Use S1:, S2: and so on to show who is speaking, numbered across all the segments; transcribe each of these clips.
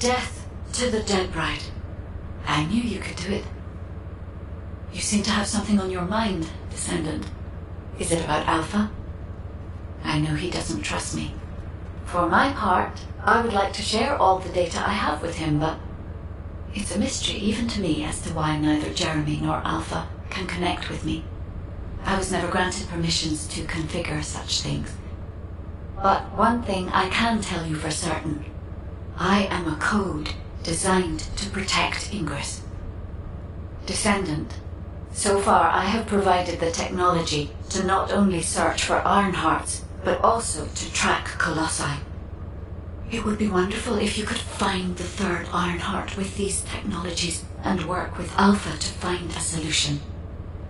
S1: Death to the dead bride. I knew you could do it. You seem to have something on your mind, descendant. Is it about Alpha? I know he doesn't trust me. For my part, I would like to share all the data I have with him, but it's a mystery even to me as to why neither Jeremy nor Alpha can connect with me. I was never granted permissions to configure such things. But one thing I can tell you for certain. I am a code designed to protect Ingress. Descendant, so far I have provided the technology to not only search for Ironhearts, but also to track Colossi. It would be wonderful if you could find the third Ironheart with these technologies and work with Alpha to find a solution.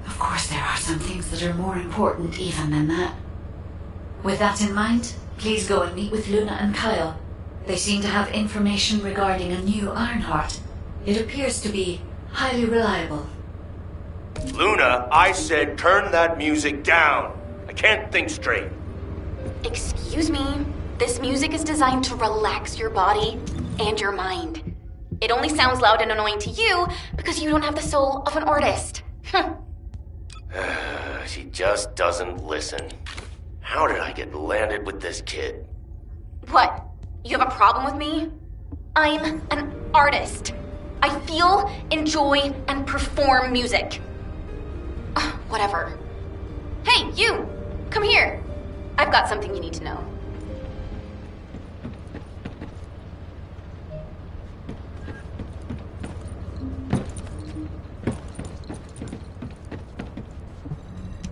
S1: Of course, there are some things that are more important even than that. With that in mind, please go and meet with Luna and Kyle. They seem to have information regarding a new Ironheart. It appears to be highly reliable.
S2: Luna, I said turn that music down. I can't think straight.
S3: Excuse me. This music is designed to relax your body and your mind. It only sounds loud and annoying to you because you don't have the soul of an artist.
S2: She just doesn't listen. How did I get landed with this kid?
S3: What? You have a problem with me? I'm an artist. I feel, enjoy, and perform music. Whatever. Hey, you! Come here. I've got something you need to know.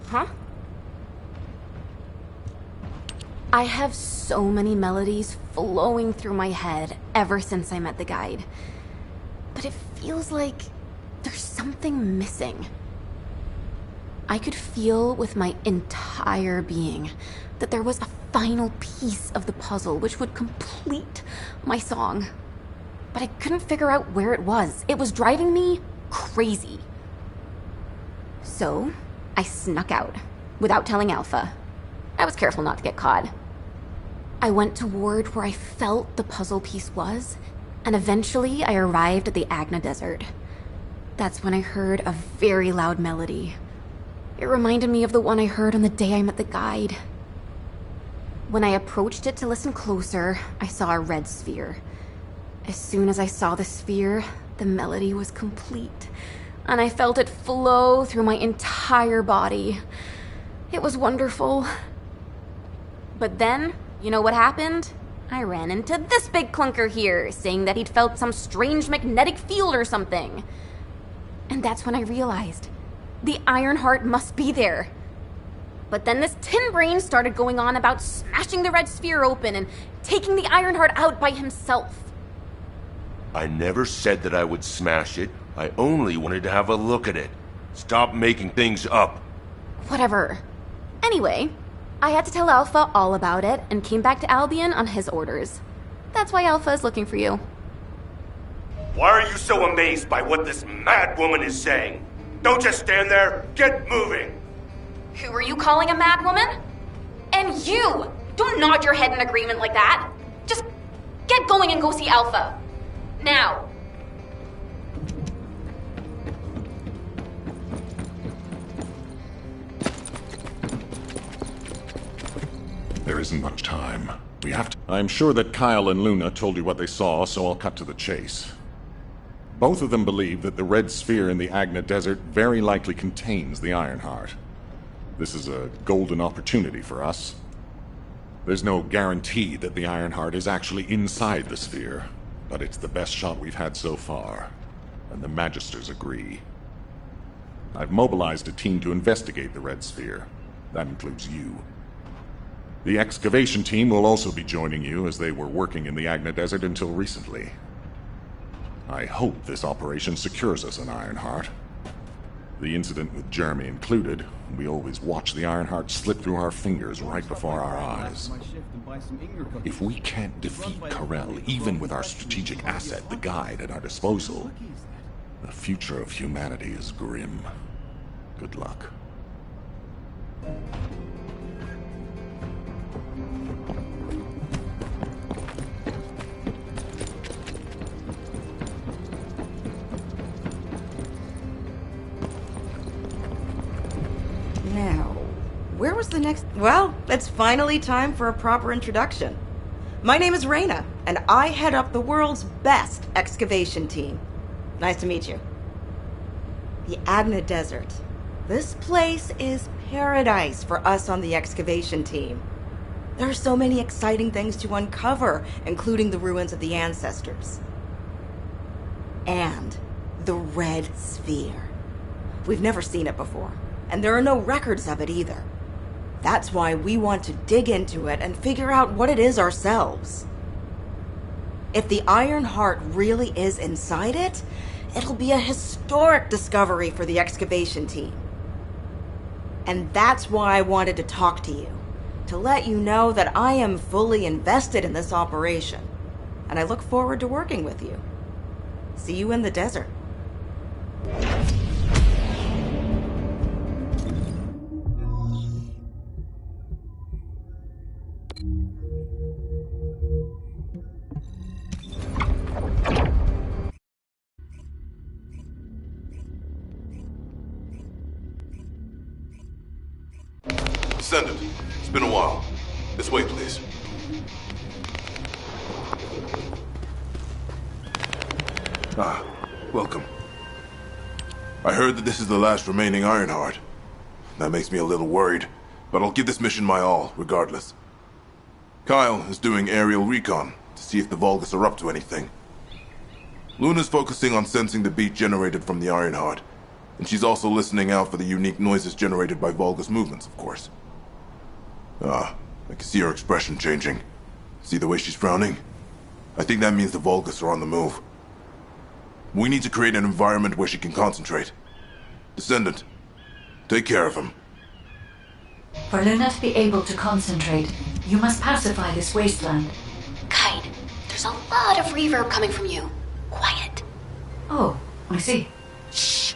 S3: Huh? I have so many melodies flowing through my head ever since I met the guide. But it feels like there's something missing. I could feel with my entire being that there was a final piece of the puzzle which would complete my song. But I couldn't figure out where it was. It was driving me crazy. So, I snuck out without telling Alpha. I was careful not to get caught. I went toward where I felt the puzzle piece was, and eventually I arrived at the Agna desert. That's when I heard a very loud melody. It reminded me of the one I heard on the day I met the guide. When I approached it to listen closer, I saw a red sphere. As soon as I saw the sphere, the melody was complete, and I felt it flow through my entire body. It was wonderful. But then, you know what happened? I ran into this big clunker here, saying that he'd felt some strange magnetic field or something. And that's when I realized the Ironheart must be there. But then this tin brain started going on about smashing the red sphere open and taking the Ironheart out by himself.
S2: I never said that I would smash it. I only wanted to have a look at it. Stop making things up.
S3: Whatever. Anyway, I had to tell Alpha all about it and came back to Albion on his orders. That's why Alpha is looking for you.
S2: Why are you so amazed by what this mad woman is saying? Don't just stand there. Get moving.
S3: Who are you calling a mad woman? And you! Don't nod your head in agreement like that. Just get going and go see Alpha. Now.
S4: There isn't much time. We have to... I'm sure that Kyle and Luna told you what they saw, so I'll cut to the chase. Both of them believe that the red sphere in the Agna desert very likely contains the Ironheart. This is a golden opportunity for us. There's no guarantee that the Ironheart is actually inside the sphere, but it's the best shot we've had so far, and the Magisters agree. I've mobilized a team to investigate the red sphere. That includes you. The excavation team will also be joining you, as they were working in the Agna desert until recently. I hope this operation secures us an Ironheart. The incident with Jeremy included, we always watch the Ironheart slip through our fingers right before our eyes. If we can't defeat Karel, even with our strategic asset, the guide, at our disposal, the future of humanity is grim. Good luck.
S5: where was the next... Well, it's finally time for a proper introduction. My name is Reyna, and I head up the world's best excavation team. Nice to meet you. The Agna Desert. This place is paradise for us on the excavation team. There are so many exciting things to uncover, including the ruins of the ancestors. And the Red Sphere. We've never seen it before, and there are no records of it either. That's why we want to dig into it and figure out what it is ourselves. If the Iron Heart really is inside it, it'll be a historic discovery for the excavation team. And that's why I wanted to talk to you, to let you know that I am fully invested in this operation, and I look forward to working with you. See you in the desert.
S6: Descendant, it's been a while. This way, please. Ah, welcome. I heard that this is the last remaining Ironheart. That makes me a little worried, but I'll give this mission my all, regardless. Kyle is doing aerial recon to see if the Vulgus are up to anything. Luna's focusing on sensing the beat generated from the Ironheart, and she's also listening out for the unique noises generated by Vulgus movements, of course. Ah, I can see her expression changing. See the way she's frowning? I think that means the Vulgus are on the move. We need to create an environment where she can concentrate. Descendant, take care of him.
S1: For Luna to be able to concentrate, you must pacify this wasteland.
S3: Kite, there's a lot of reverb coming from you. Quiet.
S1: Oh, I see.
S3: Shh.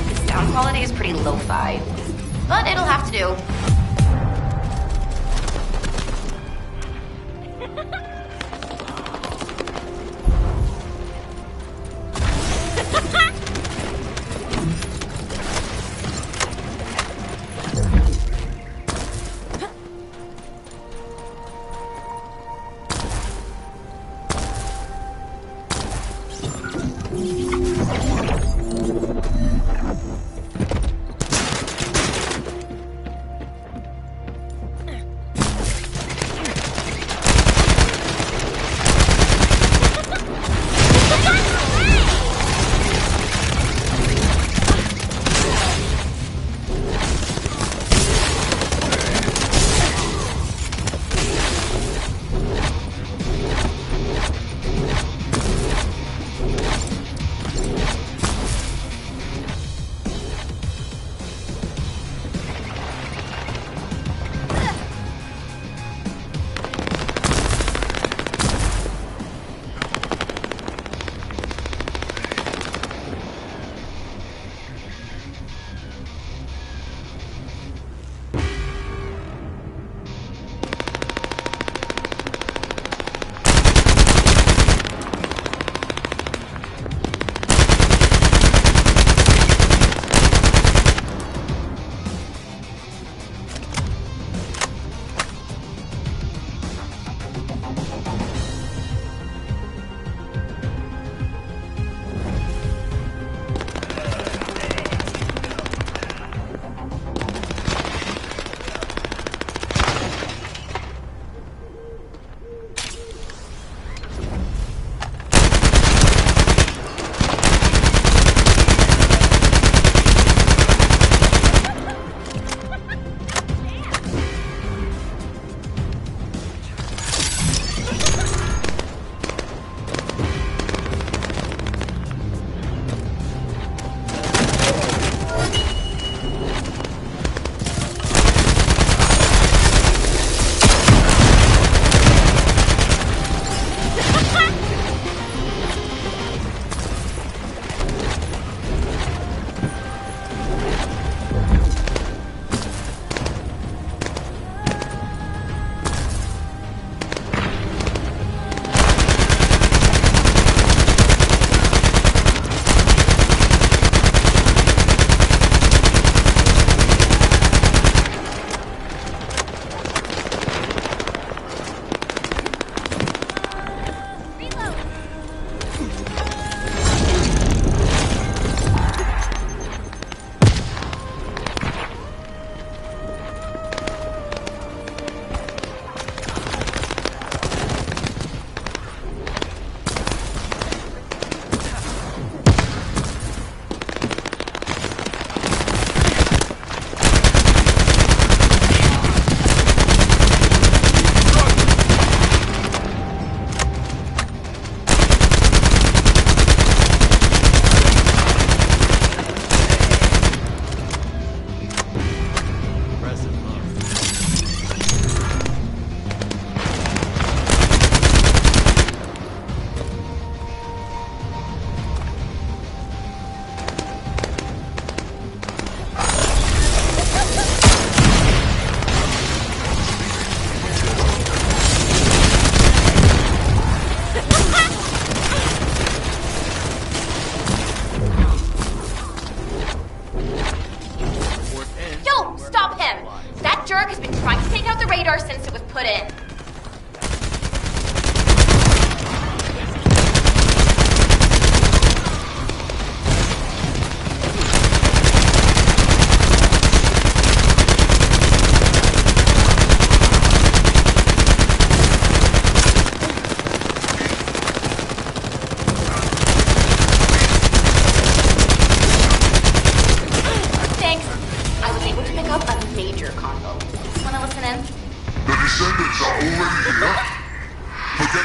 S7: The sound quality is pretty lo-fi, but it'll have to do.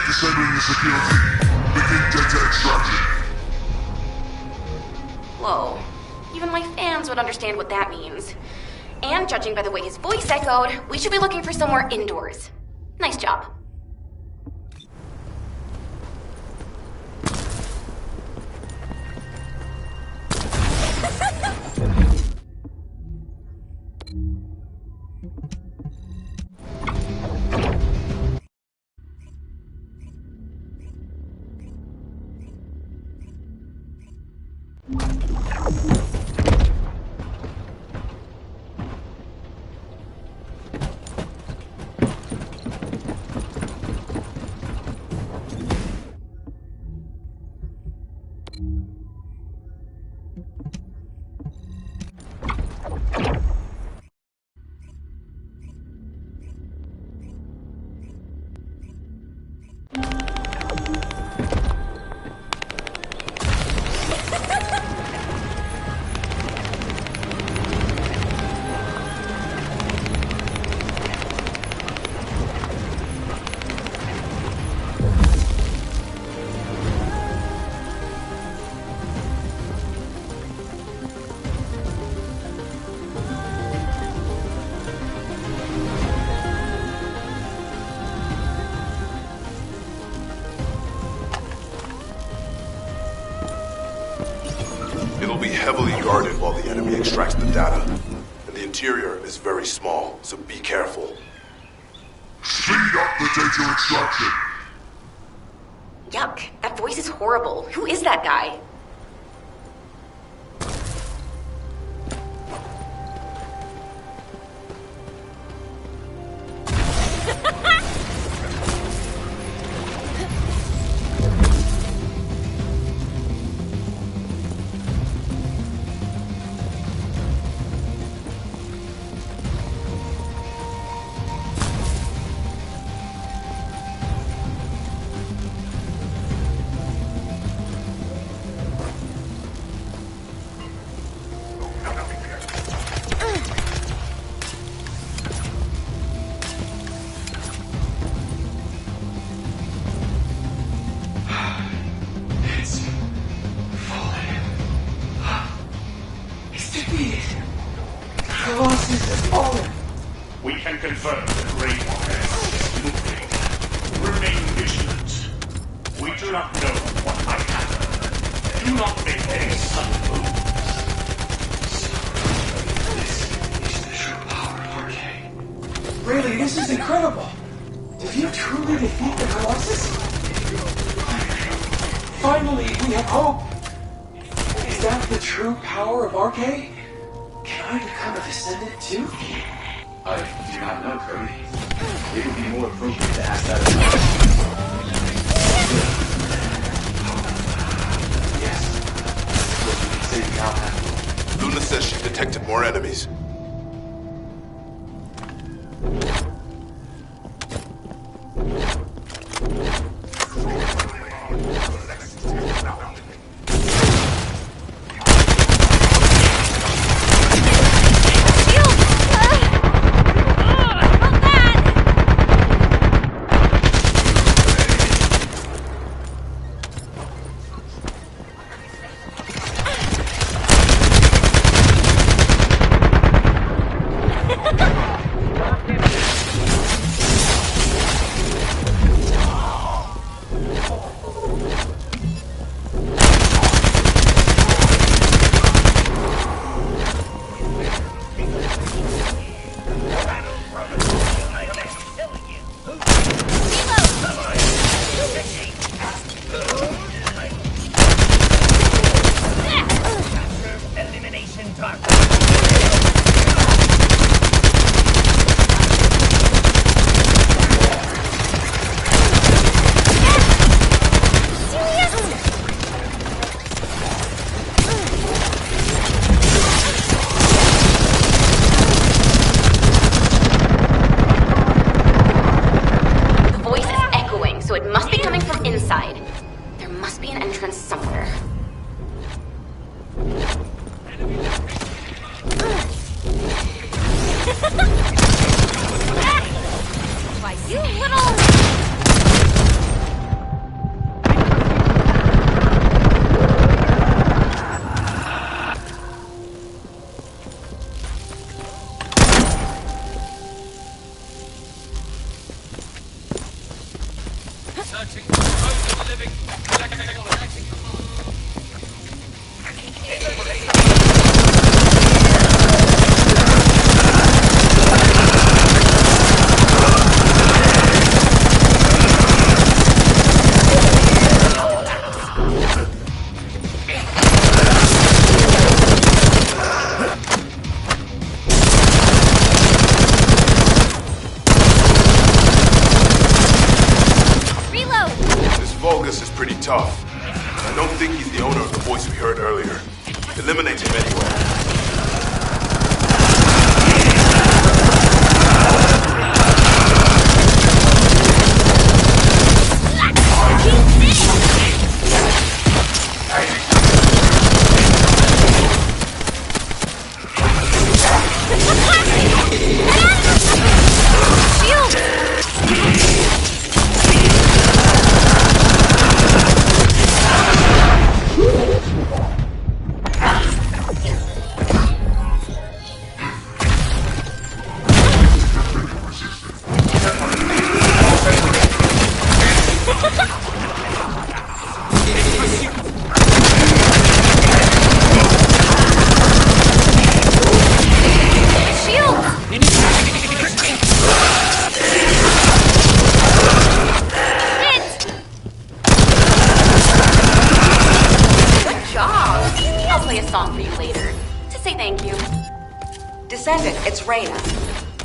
S6: Disabling the security. Begin data extraction.
S3: Whoa. Even my fans would understand what that means. And judging by the way his voice echoed, we should be looking for somewhere indoors. Nice job.
S6: It'll be heavily guarded while the enemy extracts the data. And the interior is very small, so be careful.
S2: Speed up the data extraction.
S3: Yuck, that voice is horrible. Who is that guy?
S8: We can confirm that Raymond is moving. Remain vigilant. We do not know what might happen. Do not make any sudden moves. This is the true power of Arcane.
S9: Really, this is incredible. Did you truly defeat the Colossus? Finally, we have hope. Is that the true power of Arcane? Can I become a descendant too?
S10: I do not know, Cody. It would be more appropriate to ask that. Yes. Look, we can save the outback.
S6: Luna says she detected more enemies. Vulgus is pretty tough. I don't think he's the owner of the voice we heard earlier. Eliminate him anyway.
S5: Descendant, it's Reyna.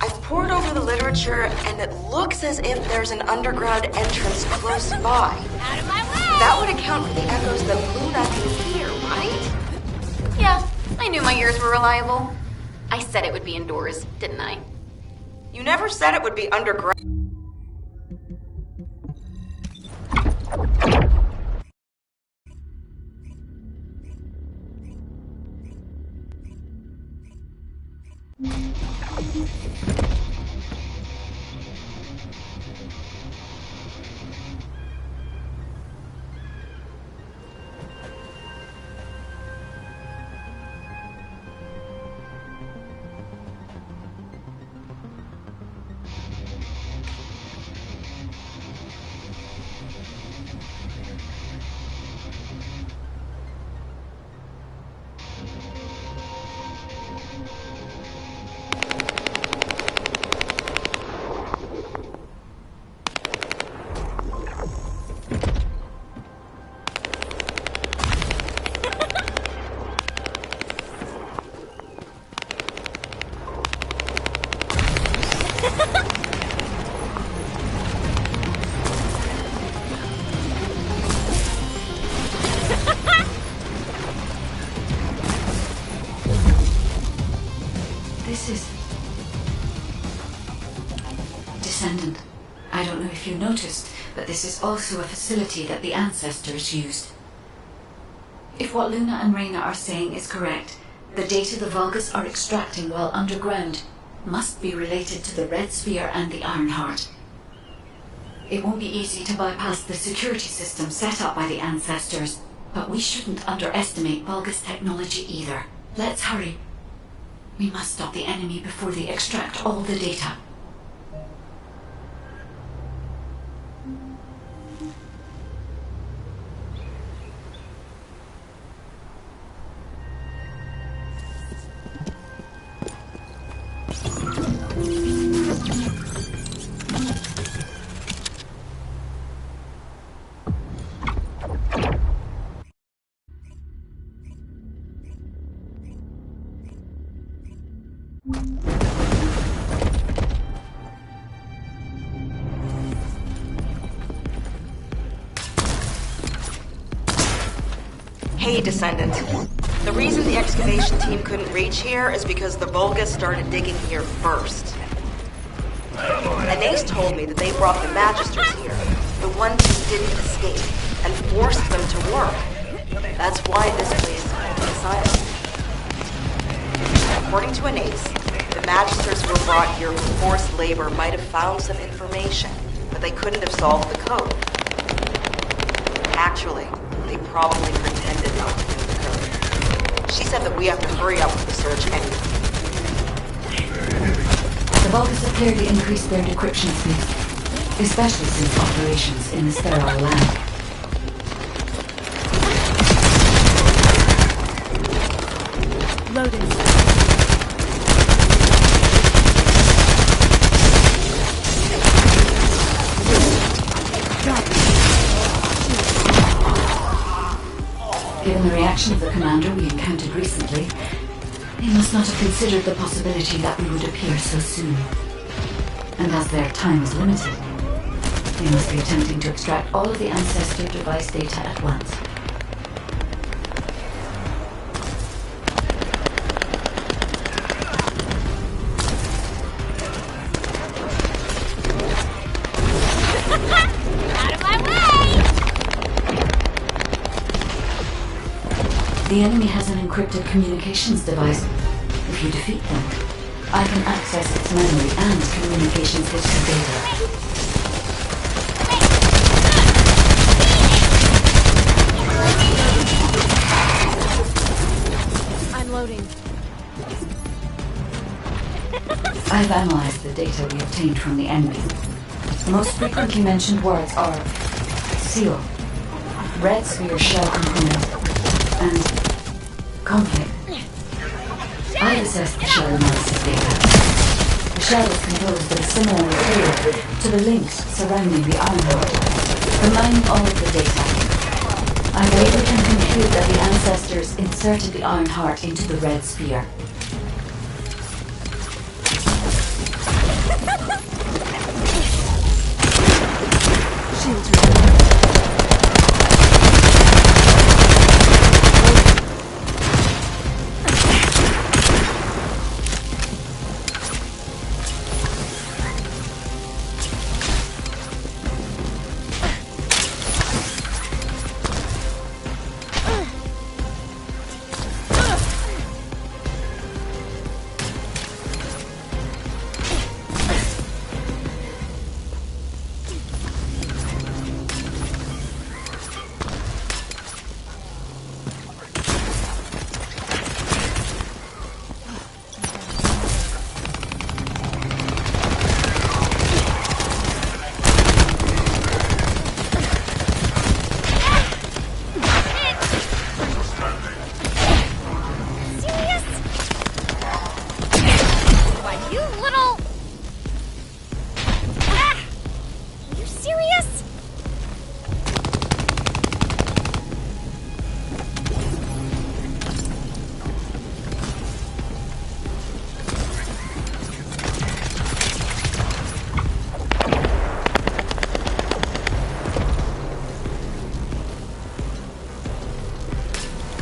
S5: I've pored over the literature, and it looks as if there's an underground entrance close by.
S3: Out of my way!
S5: That would account for the echoes that Luna can hear, right?
S3: Yeah, I knew my ears were reliable. I said it would be indoors, didn't I?
S5: You never said it would be underground.
S1: This is... Descendant. I don't know if you noticed, but this is also a facility that the ancestors used. If what Luna and Reyna are saying is correct, the data the Vulgus are extracting while underground must be related to the Red Sphere and the Ironheart. It won't be easy to bypass the security system set up by the ancestors, but we shouldn't underestimate Vulgus technology either. Let's hurry. We must stop the enemy before they extract all the data.
S5: Hey, Descendant. The reason the excavation team couldn't reach here is because the Vulgus started digging here first. And Ace told me that they brought the Magisters here, the ones who didn't escape, and forced them to work. That's why this place is called the Asylum. According to an Ace, the Magisters who were brought here for forced labor might have found some information, but they couldn't have solved the code. Actually, they probably pretended not to do the code. She said that we have to hurry up with the search anyway.
S1: The Vulgus appear to increase their decryption speed. especially since operations in the sterile lab.
S11: Loaded.
S1: Given the reaction of the commander we encountered recently, they must not have considered the possibility that we would appear so soon. And as their time is limited, they must be attempting to extract all of the ancestor device data at once. The enemy has an encrypted communications device. If you defeat them, I can access its memory and communications history data.
S11: I'm loading.
S1: I've analyzed the data we obtained from the enemy. The most frequently mentioned words are seal, red sphere shell component, and conflict. I assessed the shell analysis data. The shell is composed of a similar material to the links surrounding the Ironheart. Combining all of the data, I believe we can conclude that the ancestors inserted the Ironheart into the red sphere.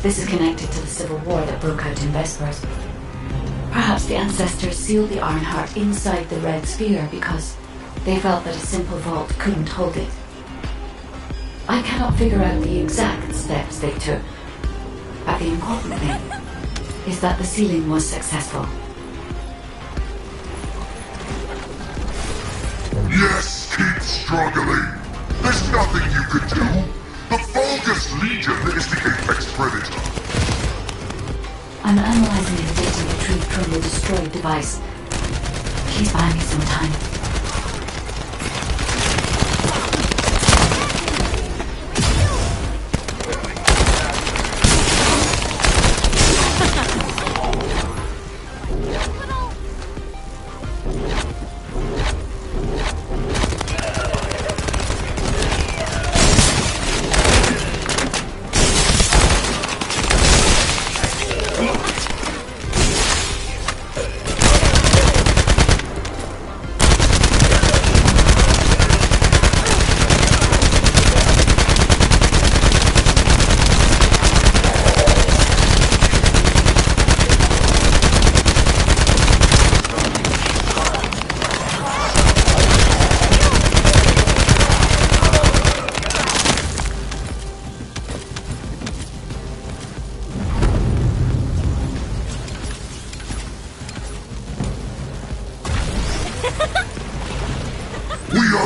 S1: This is connected to the civil war that broke out in Vespers. Perhaps the ancestors sealed the Ironheart inside the red sphere because they felt that a simple vault couldn't hold it. I cannot figure out the exact steps they took, but the important thing is that the sealing was successful.
S12: Yes, keep struggling. There's nothing you could do. The Vulgus Legion is the apex predator.
S1: I'm analyzing the data retrieved from the destroyed device. Please buy me some time.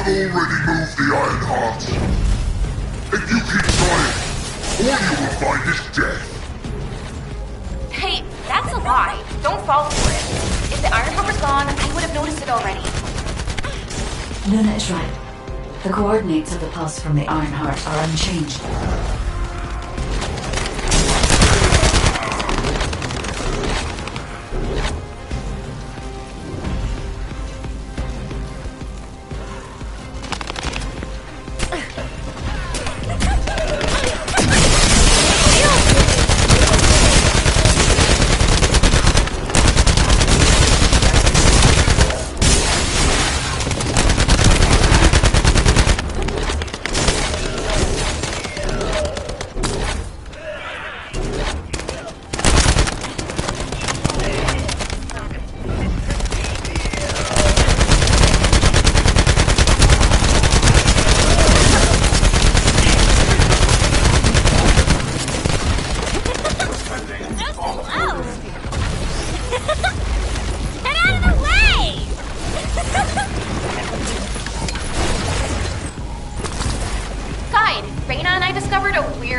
S12: Already moved the Ironheart. If you keep trying, all you will find is death.
S7: Hey, that's a lie. Don't fall for it. If the Ironheart was gone, I would have noticed it already.
S1: Luna is right. The coordinates of the pulse from the Ironheart are unchanged.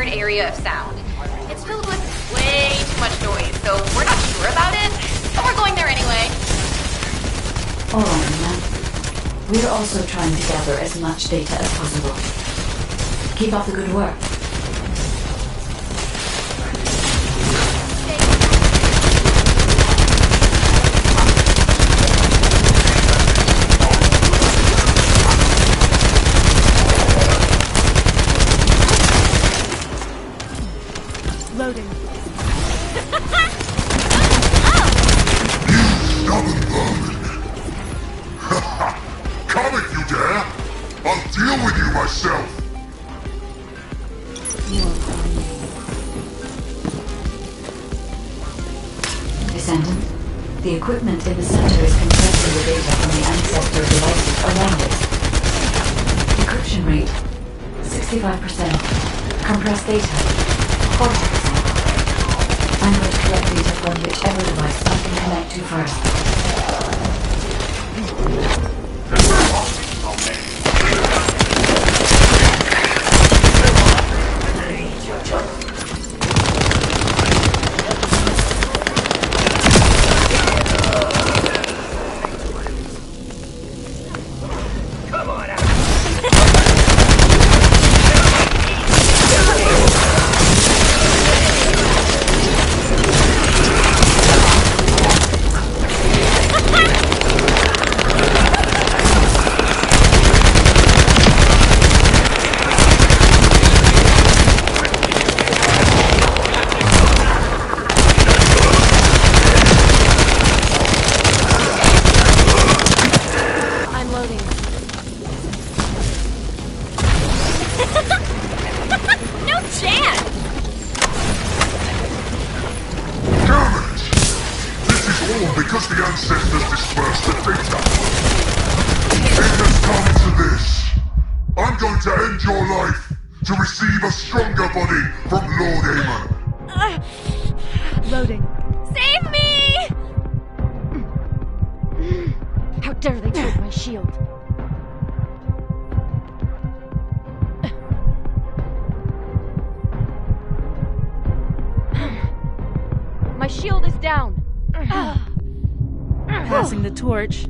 S7: Area of sound. It's filled with way too much noise, so we're not sure about it, but we're going there anyway.
S1: Alright, man. We're also trying to gather as much data as possible. Keep up the good work.
S11: Loading.
S12: Stubborn vermin! Come if you dare! I'll deal with you myself!
S1: Descendant, the equipment in the center is compressing the data from the ancestor devices around it. Encryption rate, 65%. Compressed data, 40%. I'm going to collect data from whichever device I can connect to first.
S12: Because the ancestors dispersed the data. It has come to this. I'm going to end your life to receive a stronger body from Lord Aemon.
S11: Loading.
S13: Save me! How dare they take my shield? My shield is down.
S11: Passing the torch.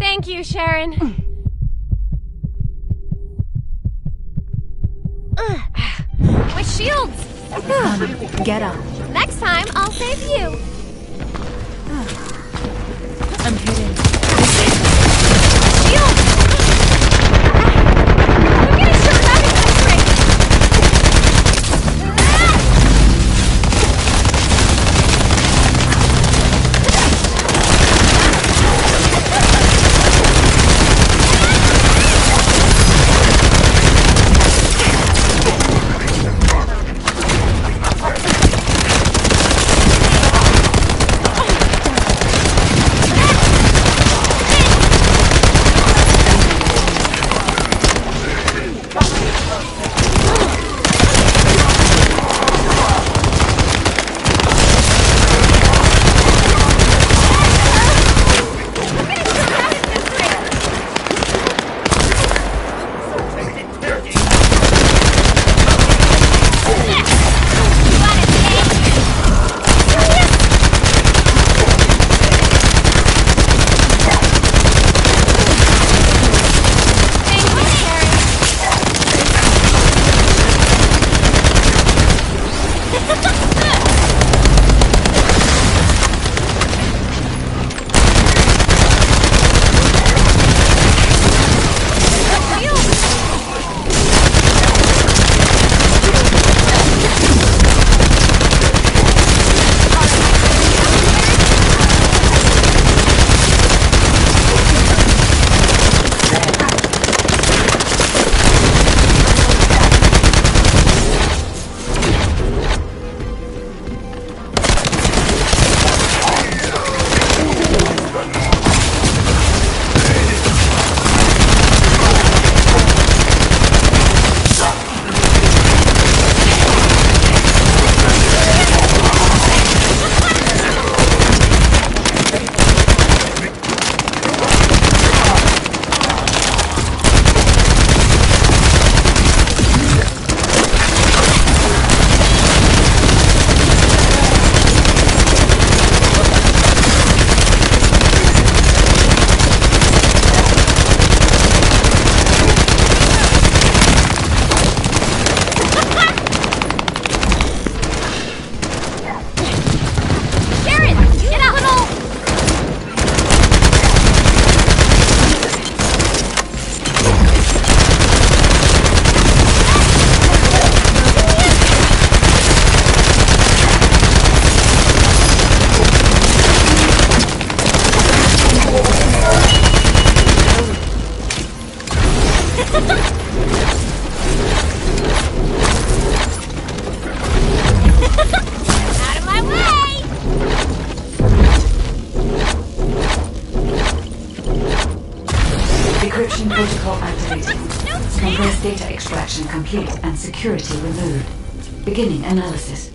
S13: Thank you, Sharon. My shields!
S11: Get up.
S13: Next time, I'll save you.
S11: I'm hitting.
S13: Shield! I'm getting shot out of this ring!
S1: extraction complete and security removed. Beginning analysis.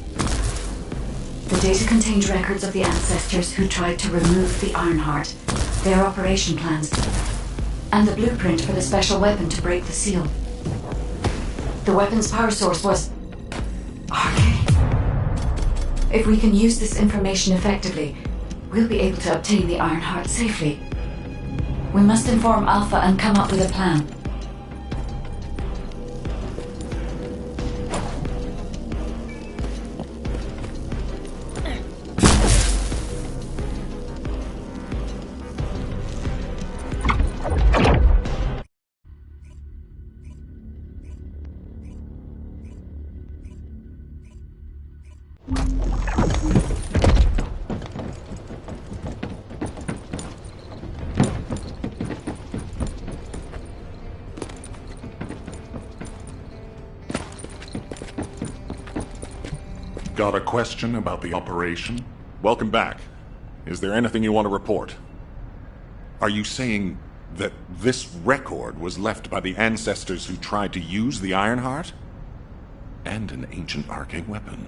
S1: The data contained records of the ancestors who tried to remove the Ironheart, their operation plans, and the blueprint for the special weapon to break the seal. The weapon's power source was... RK. If we can use this information effectively, we'll be able to obtain the Ironheart safely. We must inform Alpha and come up with a plan.
S4: Got a question about the operation? Welcome back. Is there anything you want to report? Are you saying that this record was left by the ancestors who tried to use the Ironheart? And an ancient arcane weapon.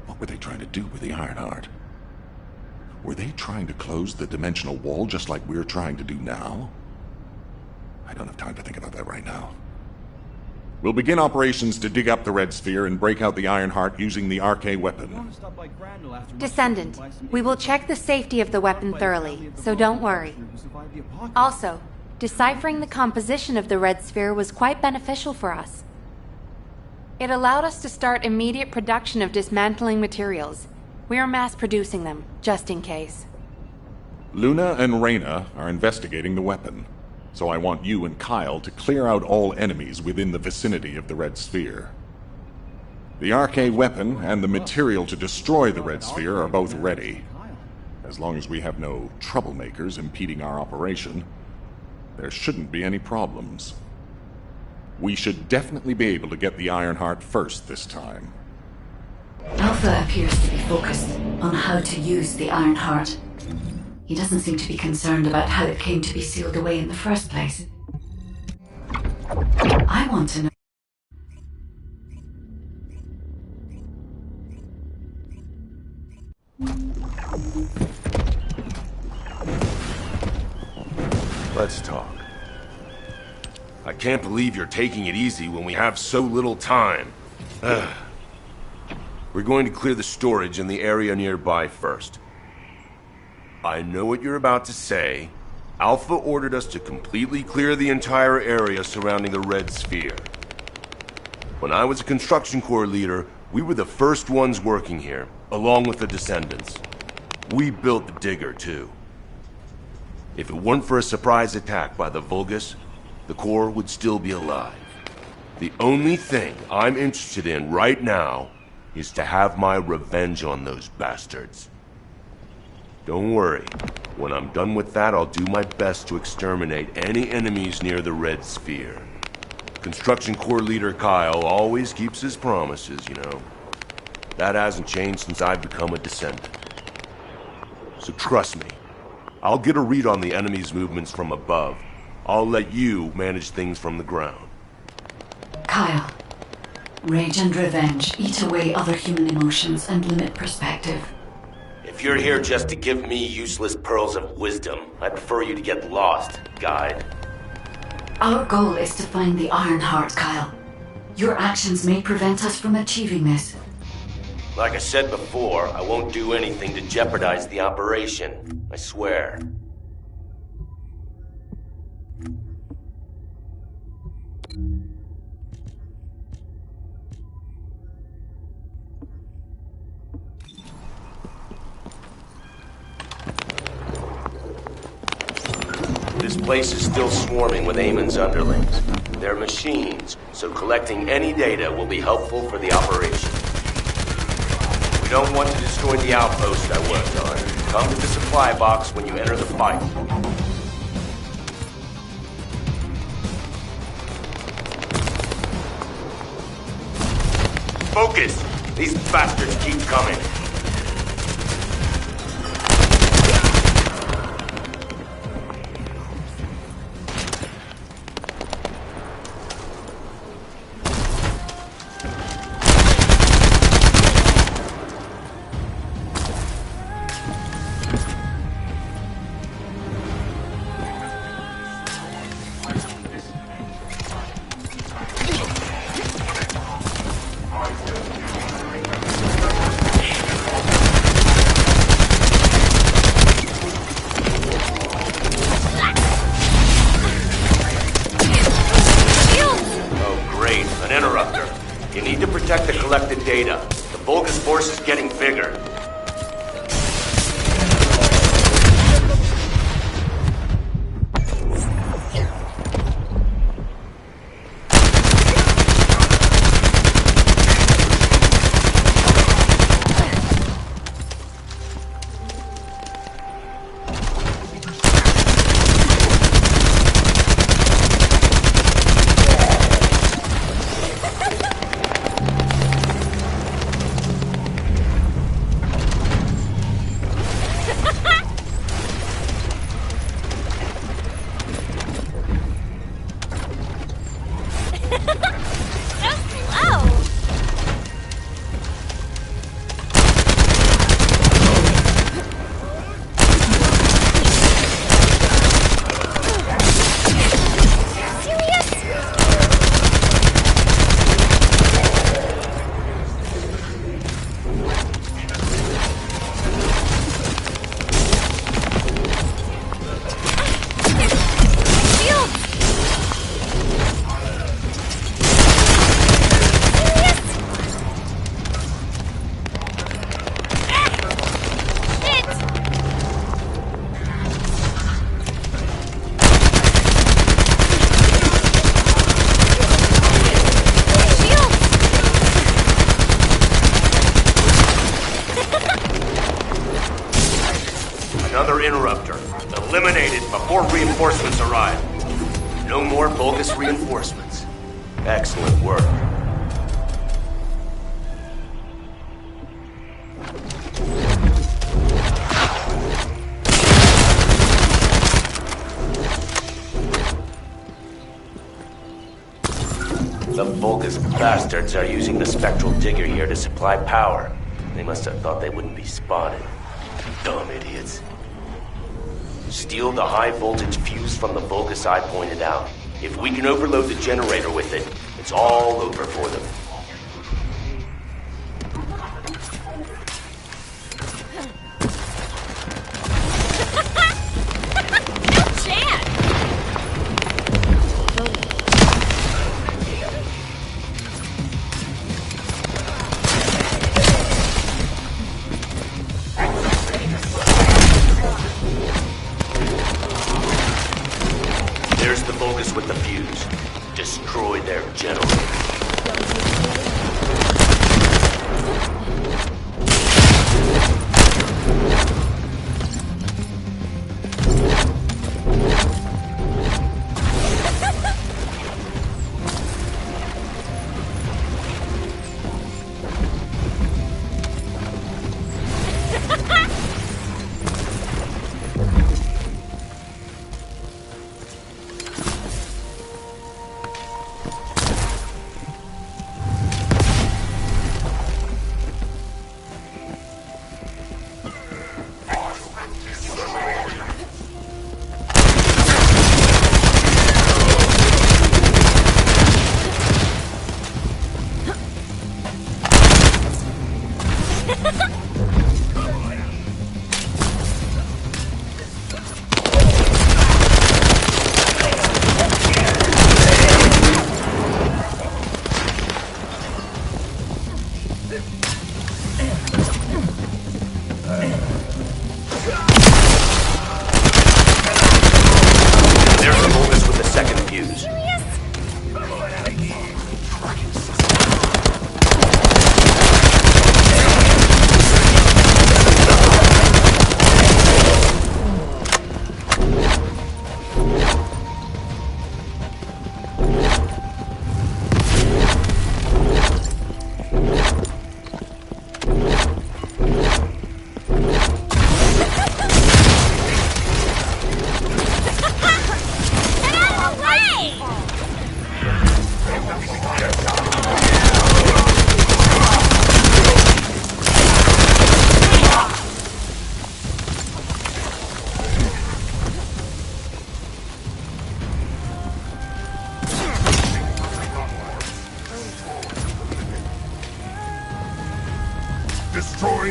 S4: What were they trying to do with the Ironheart? Were they trying to close the dimensional wall just like we're trying to do now? I don't have time to think about that right now. We'll begin operations to dig up the Red Sphere and break out the Ironheart using the RK weapon.
S14: Descendant, we will check the safety of the weapon thoroughly, so don't worry. Also, deciphering the composition of the Red Sphere was quite beneficial for us. It allowed us to start immediate production of dismantling materials. We are mass producing them, just in case.
S4: Luna and Reyna are investigating the weapon, so I want you and Kyle to clear out all enemies within the vicinity of the Red Sphere. The RK weapon and the material to destroy the Red Sphere are both ready. As long as we have no troublemakers impeding our operation, there shouldn't be any problems. We should definitely be able to get the Ironheart first this time.
S1: Alpha appears to be focused on how to use the Ironheart. He doesn't seem to be concerned about how it came to be sealed away in the first place. I want to know...
S2: Let's talk. I can't believe you're taking it easy when we have so little time. We're going to clear the storage in the area nearby first. I know what you're about to say. Alpha ordered us to completely clear the entire area surrounding the Red Sphere. When I was a construction corps leader, we were the first ones working here, along with the descendants. We built the digger, too. If it weren't for a surprise attack by the Vulgus, the Corps would still be alive. The only thing I'm interested in right now is to have my revenge on those bastards. Don't worry. When I'm done with that, I'll do my best to exterminate any enemies near the Red Sphere. Construction Corps leader Kyle always keeps his promises, you know. That hasn't changed since I've become a descendant. So trust me, I'll get a read on the enemy's movements from above. I'll let you manage things from the ground.
S1: Kyle, rage and revenge eat away other human emotions and limit perspective.
S15: If you're here just to give me useless pearls of wisdom, I prefer you to get lost, guide.
S1: Our goal is to find the Ironheart, Kyle. Your actions may prevent us from achieving this.
S15: Like I said before, I won't do anything to jeopardize the operation. I swear. This place is still swarming with Amon's underlings. They're machines, so collecting any data will be helpful for the operation. We don't want to destroy the outpost I worked on. Come to the supply box when you enter the fight. Focus! These bastards keep coming. to protect the collected data. The Vulgus force is getting bigger. Another interrupter. Eliminated before reinforcements arrive. No more bogus reinforcements. Excellent work. The Vulgus bastards are using the spectral digger here to supply power. They must have thought they wouldn't be spotted. Dumb idiots. Steal the high-voltage fuse from the Vulgus I pointed out. If we can overload the generator with it, it's all over for them. There's the Vulgus with the fuse. Destroy their generator.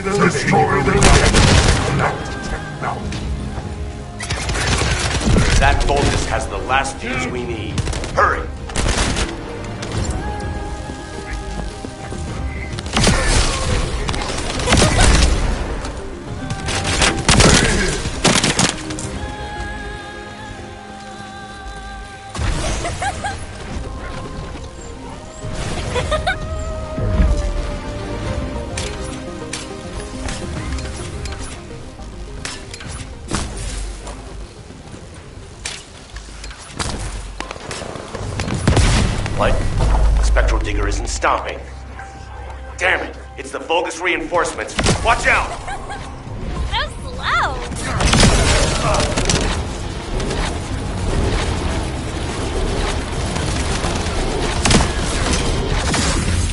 S12: Destroy the
S15: That Vulgus has the last fuse we need. Hurry! stopping. Damn it! It's the Vulgus reinforcements. Watch out!
S13: So slow!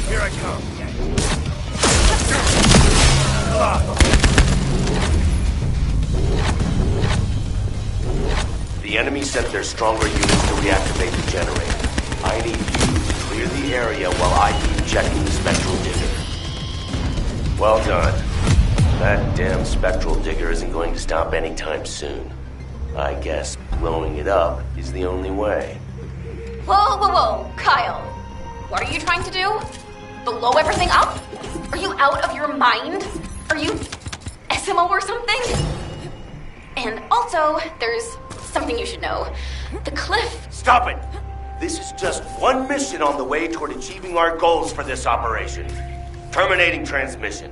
S15: Here I come. The enemy sent their stronger units to reactivate the generator. I need you to clear the area while I keep checking the spectral digger. Well done. That damn spectral digger isn't going to stop anytime soon. I guess blowing it up is the only way.
S7: Whoa, whoa, whoa, Kyle. What are you trying to do? Blow everything up? Are you out of your mind? Are you SMO or something? And also, there's something you should know. The cliff.
S15: Stop it! This is just one mission on the way toward achieving our goals for this operation. Terminating transmission.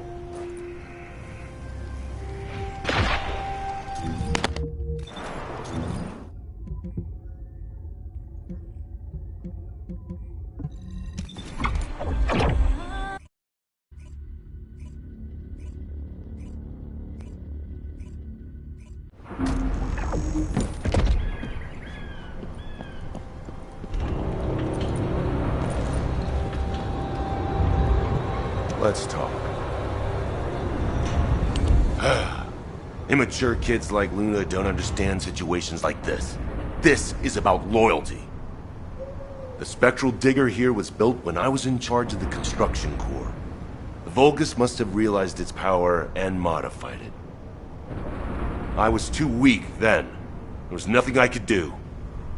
S2: Let's talk. Immature kids like Luna don't understand situations like this. This is about loyalty. The spectral digger here was built when I was in charge of the construction corps. The Vulgus must have realized its power and modified it. I was too weak then. There was nothing I could do.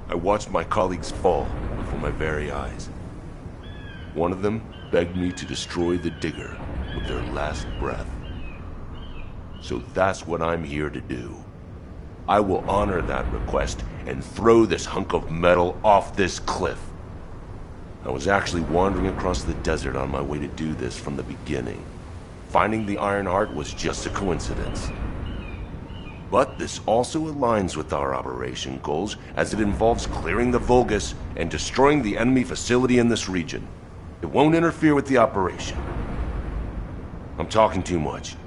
S2: I watched my colleagues fall before my very eyes. One of them begged me to destroy the digger with their last breath. So that's what I'm here to do. I will honor that request and throw this hunk of metal off this cliff. I was actually wandering across the desert on my way to do this from the beginning. Finding the Iron Heart was just a coincidence. But this also aligns with our operation goals, as it involves clearing the Vulgus and destroying the enemy facility in this region. It won't interfere with the operation. I'm talking too much.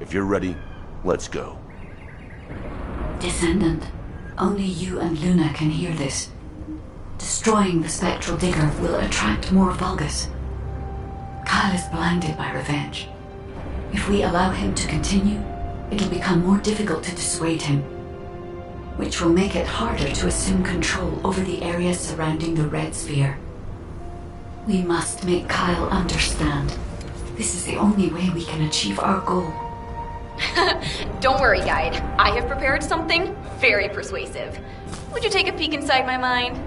S2: If you're ready, let's go.
S1: Descendant, only you and Luna can hear this. Destroying the spectral digger will attract more Vulgus. Kyle is blinded by revenge. If we allow him to continue, it'll become more difficult to dissuade him, which will make it harder to assume control over the area surrounding the Red Sphere. We must make Kyle understand. This is the only way we can achieve our goal.
S7: Don't worry, guide. I have prepared something very persuasive. Would you take a peek inside my mind?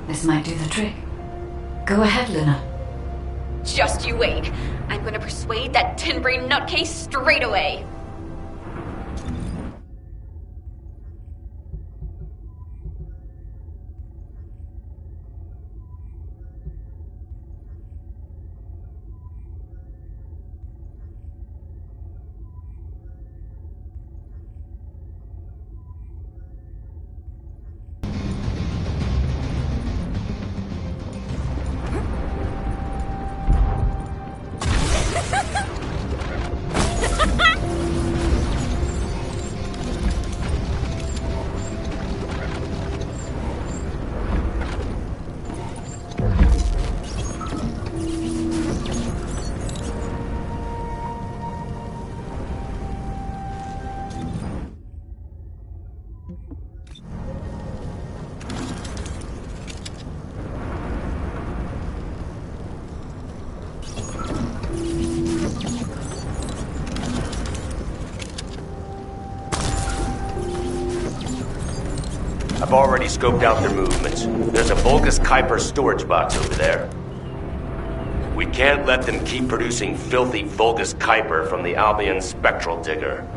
S1: This might do the trick. Go ahead, Luna.
S7: Just you wait. I'm gonna persuade that tin-brain nutcase straight away.
S15: I've already scoped out their movements. There's a Vulgus Kuiper storage box over there. We can't let them keep producing filthy Vulgus Kuiper from the Albion spectral digger.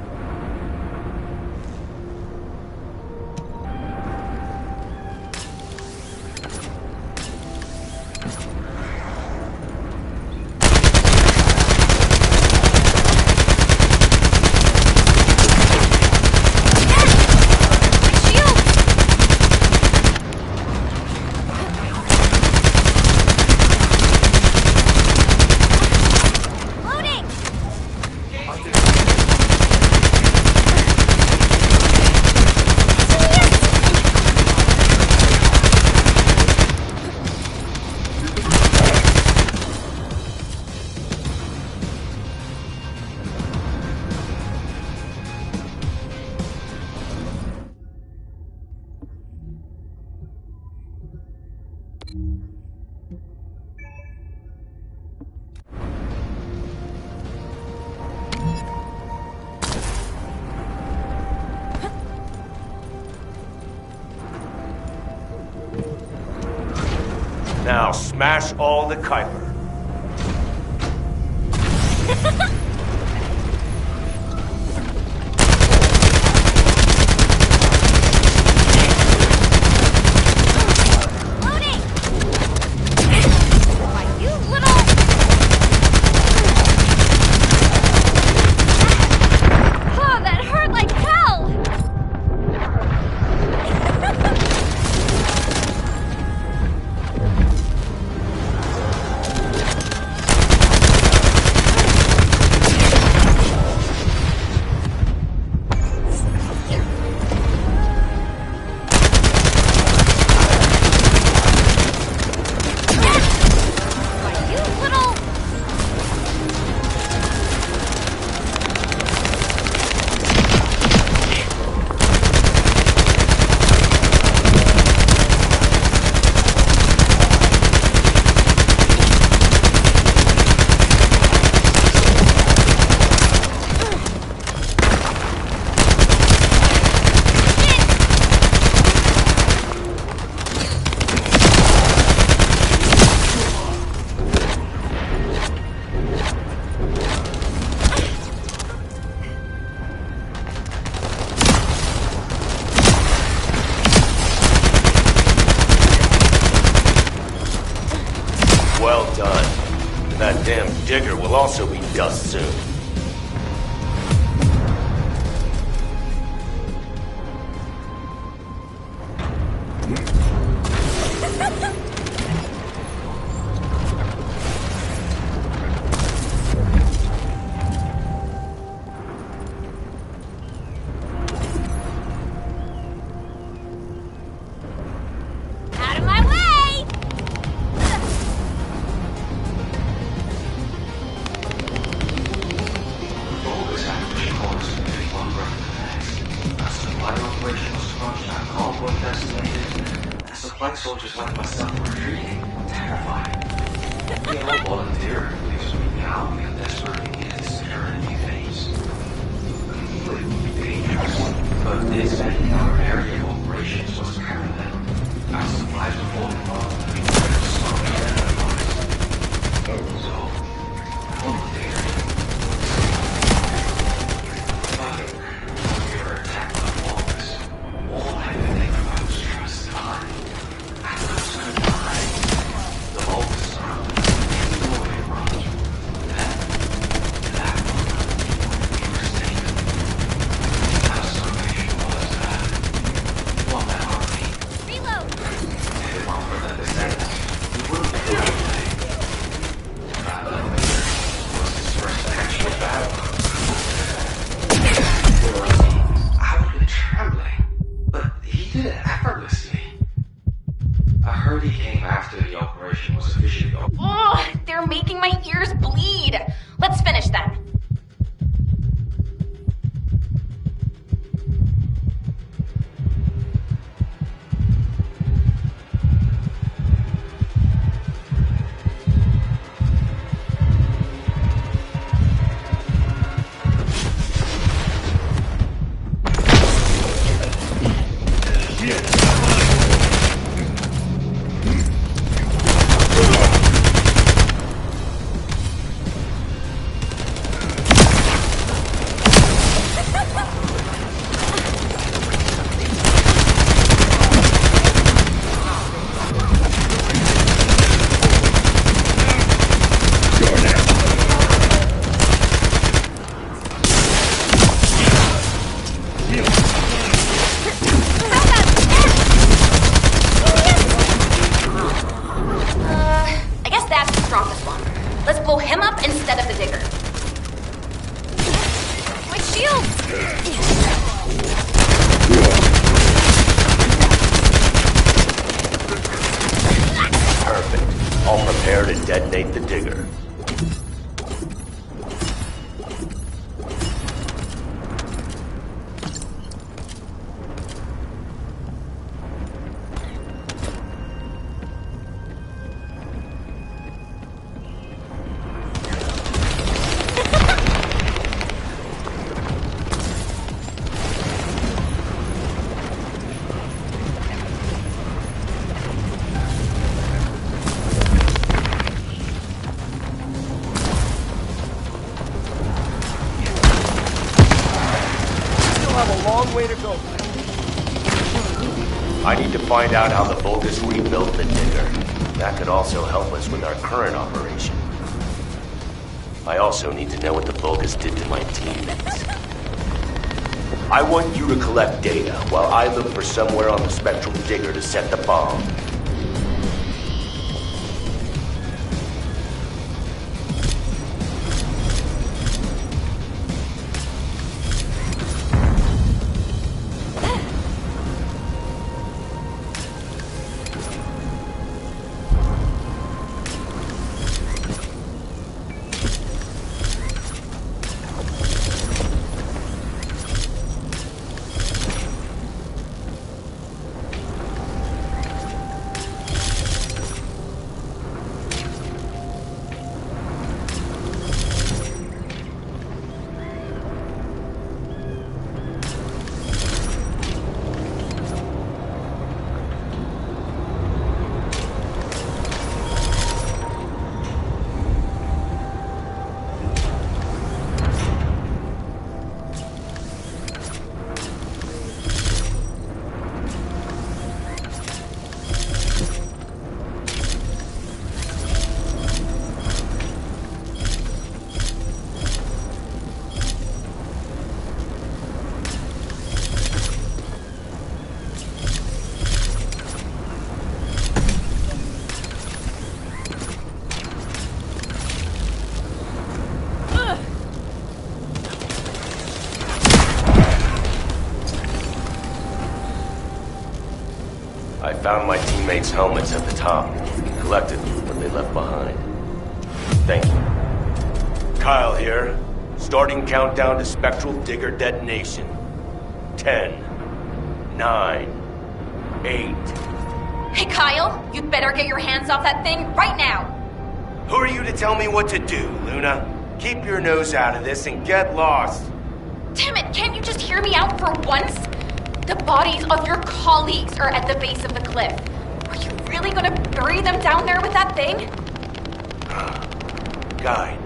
S15: I'll smash all the Kuiper. Well done. That damn digger will also be dust soon.
S10: Soldiers like myself were retreating, terrified. The old volunteer leaves me now and desperately needed to secure a new phase. It would be dangerous, but the expanding our area of operations was paramount. Our supplies were falling off, and we were slowly identified. So, volunteer. But we were attacked by walkers. All I could think about was just time. Detonate the digger.
S15: to go. I need to find out how the Vulgus rebuilt the digger. That could also help us with our current operation. I also need to know what the Vulgus did to my teammates. I want you to collect data while I look for somewhere on the spectral digger to set the bomb. I found my teammates' helmets at the top. Collected what they left behind. Thank you. Kyle here. Starting countdown to spectral digger detonation. 10, 9, 8.
S7: Hey, Kyle, you'd better get your hands off that thing right now.
S15: Who are you to tell me what to do, Luna? Keep your nose out of this and get lost.
S7: Damn it, can't you just hear me out for once? The bodies of your colleagues are at the base of the cliff. Are you really gonna bury them down there with that thing?
S15: Guy,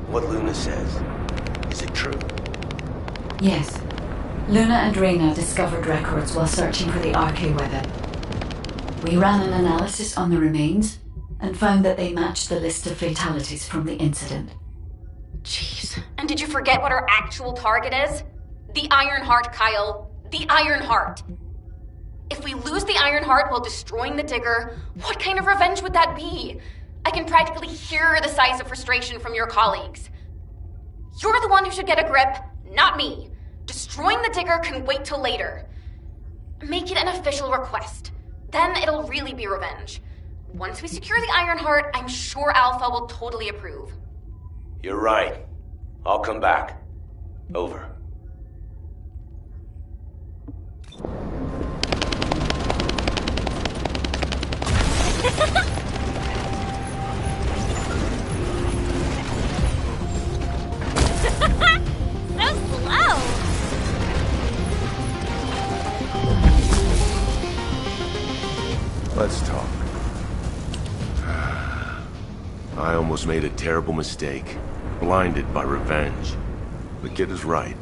S15: what Luna says, is it true?
S1: Yes. Luna and Reyna discovered records while searching for the RK weapon. We ran an analysis on the remains and found that they matched the list of fatalities from the incident.
S7: Jeez. And did you forget what our actual target is? The Iron Heart, Kyle. The Iron Heart. If we lose the Iron Heart while destroying the digger, what kind of revenge would that be? I can practically hear the sighs of frustration from your colleagues. You're the one who should get a grip, not me. Destroying the digger can wait till later. Make it an official request. Then it'll really be revenge. Once we secure the Iron Heart, I'm sure Alpha will totally approve.
S15: You're right. I'll come back. Over.
S13: So slow!
S2: Let's talk. I almost made a terrible mistake. Blinded by revenge. The kid is right.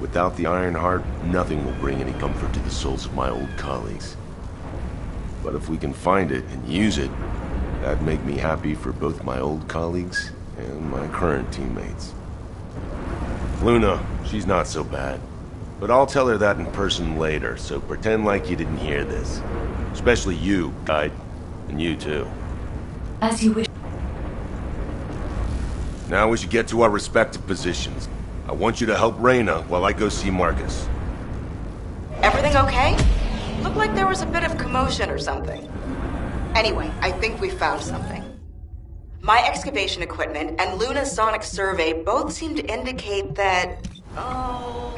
S2: Without the Iron Heart, nothing will bring any comfort to the souls of my old colleagues. But if we can find it and use it, that'd make me happy for both my old colleagues and my current teammates. Luna, she's not so bad. But I'll tell her that in person later, so pretend like you didn't hear this. Especially you, Guide. And you too.
S1: As you wish.
S2: Now we should get to our respective positions. I want you to help Reyna while I go see Marcus.
S5: Everything okay? Looked like there was a bit of commotion or something. Anyway, I think we found something. My excavation equipment and Luna's sonic survey both seem to indicate that... Oh...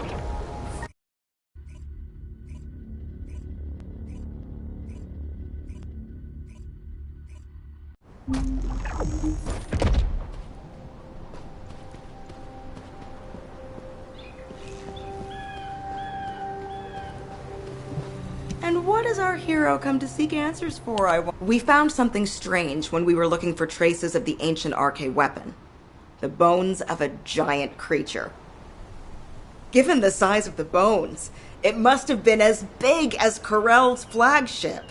S5: And what does our hero come to seek answers for, We found something strange when we were looking for traces of the ancient RK weapon. The bones of a giant creature. Given the size of the bones, it must have been as big as Corell's flagship.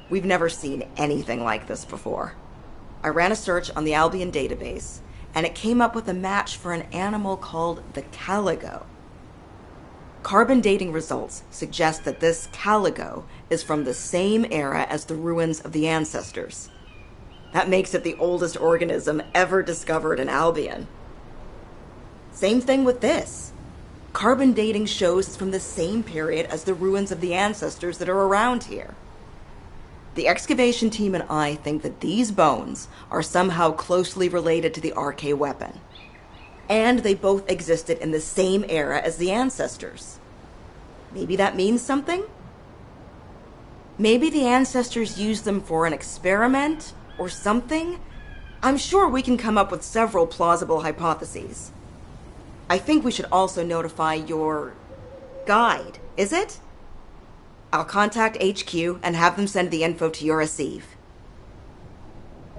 S5: We've never seen anything like this before. I ran a search on the Albion database, and it came up with a match for an animal called the caligo. Carbon dating results suggest that this caligo is from the same era as the ruins of the ancestors. That makes it the oldest organism ever discovered in Albion. Same thing with this. Carbon dating shows it's from the same period as the ruins of the ancestors that are around here. The excavation team and I think that these bones are somehow closely related to the RK weapon. And they both existed in the same era as the ancestors. Maybe that means something? Maybe the ancestors used them for an experiment or something? I'm sure we can come up with several plausible hypotheses. I think we should also notify your guide, is it? I'll contact HQ and have them send the info to your receive.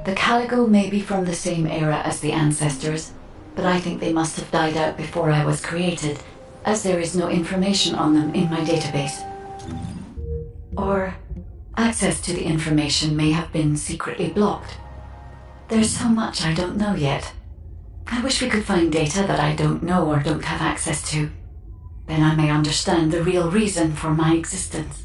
S1: The caligo may be from the same era as the ancestors, but I think they must have died out before I was created, as there is no information on them in my database. Or access to the information may have been secretly blocked. There's so much I don't know yet. I wish we could find data that I don't know or don't have access to. Then I may understand the real reason for my existence.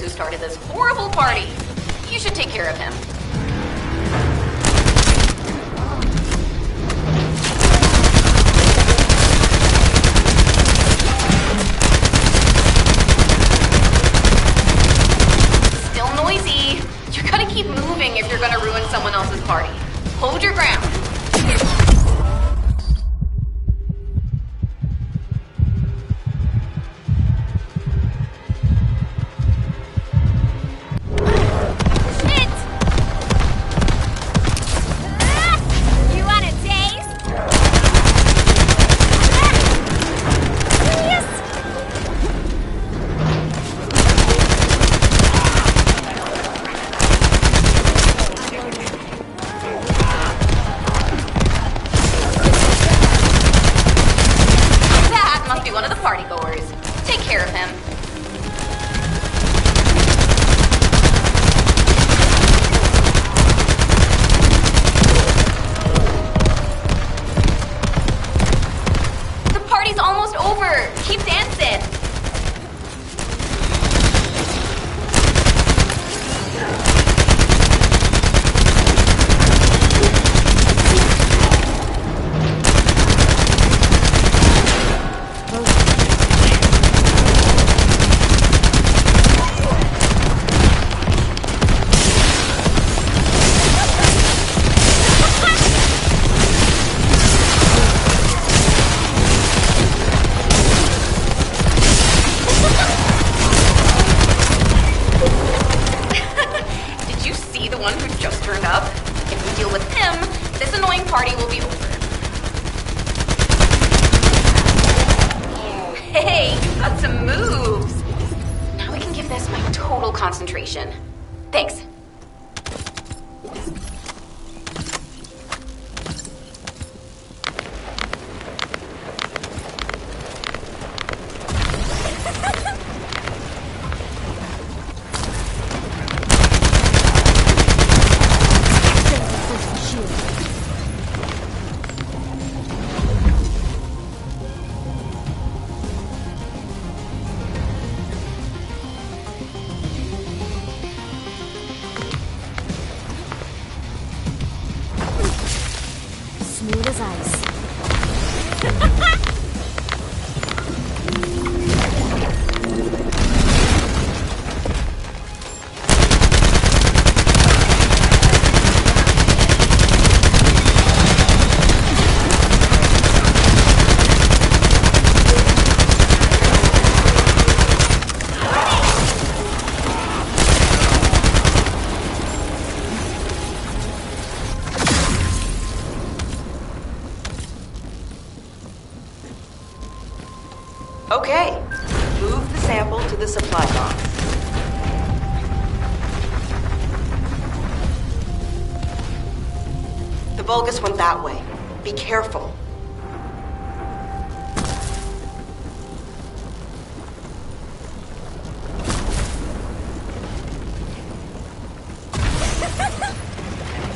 S7: Who started this horrible party. You should take care of him. Still noisy. You gotta keep moving if you're gonna ruin someone else's party. Hold your ground. Concentration. Thanks.
S13: smooth as ice.
S5: Okay, move the sample to the supply box. The Vulgus went that way. Be careful.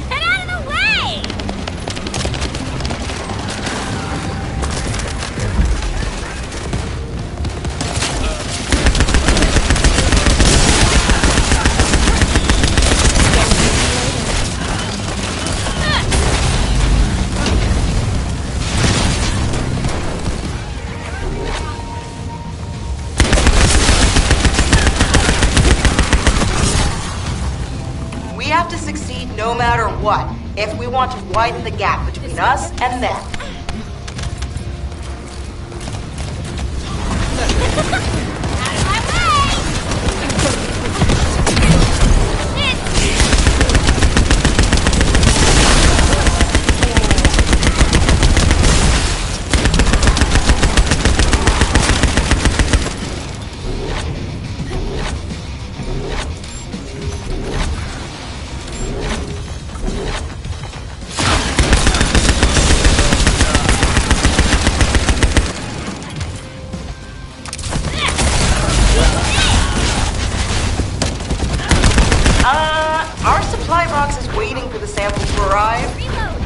S13: Get out of the way!
S5: We have to succeed no matter what, if we want to widen the gap between us and them. Our supply box is waiting for the sample to arrive.
S13: Reload!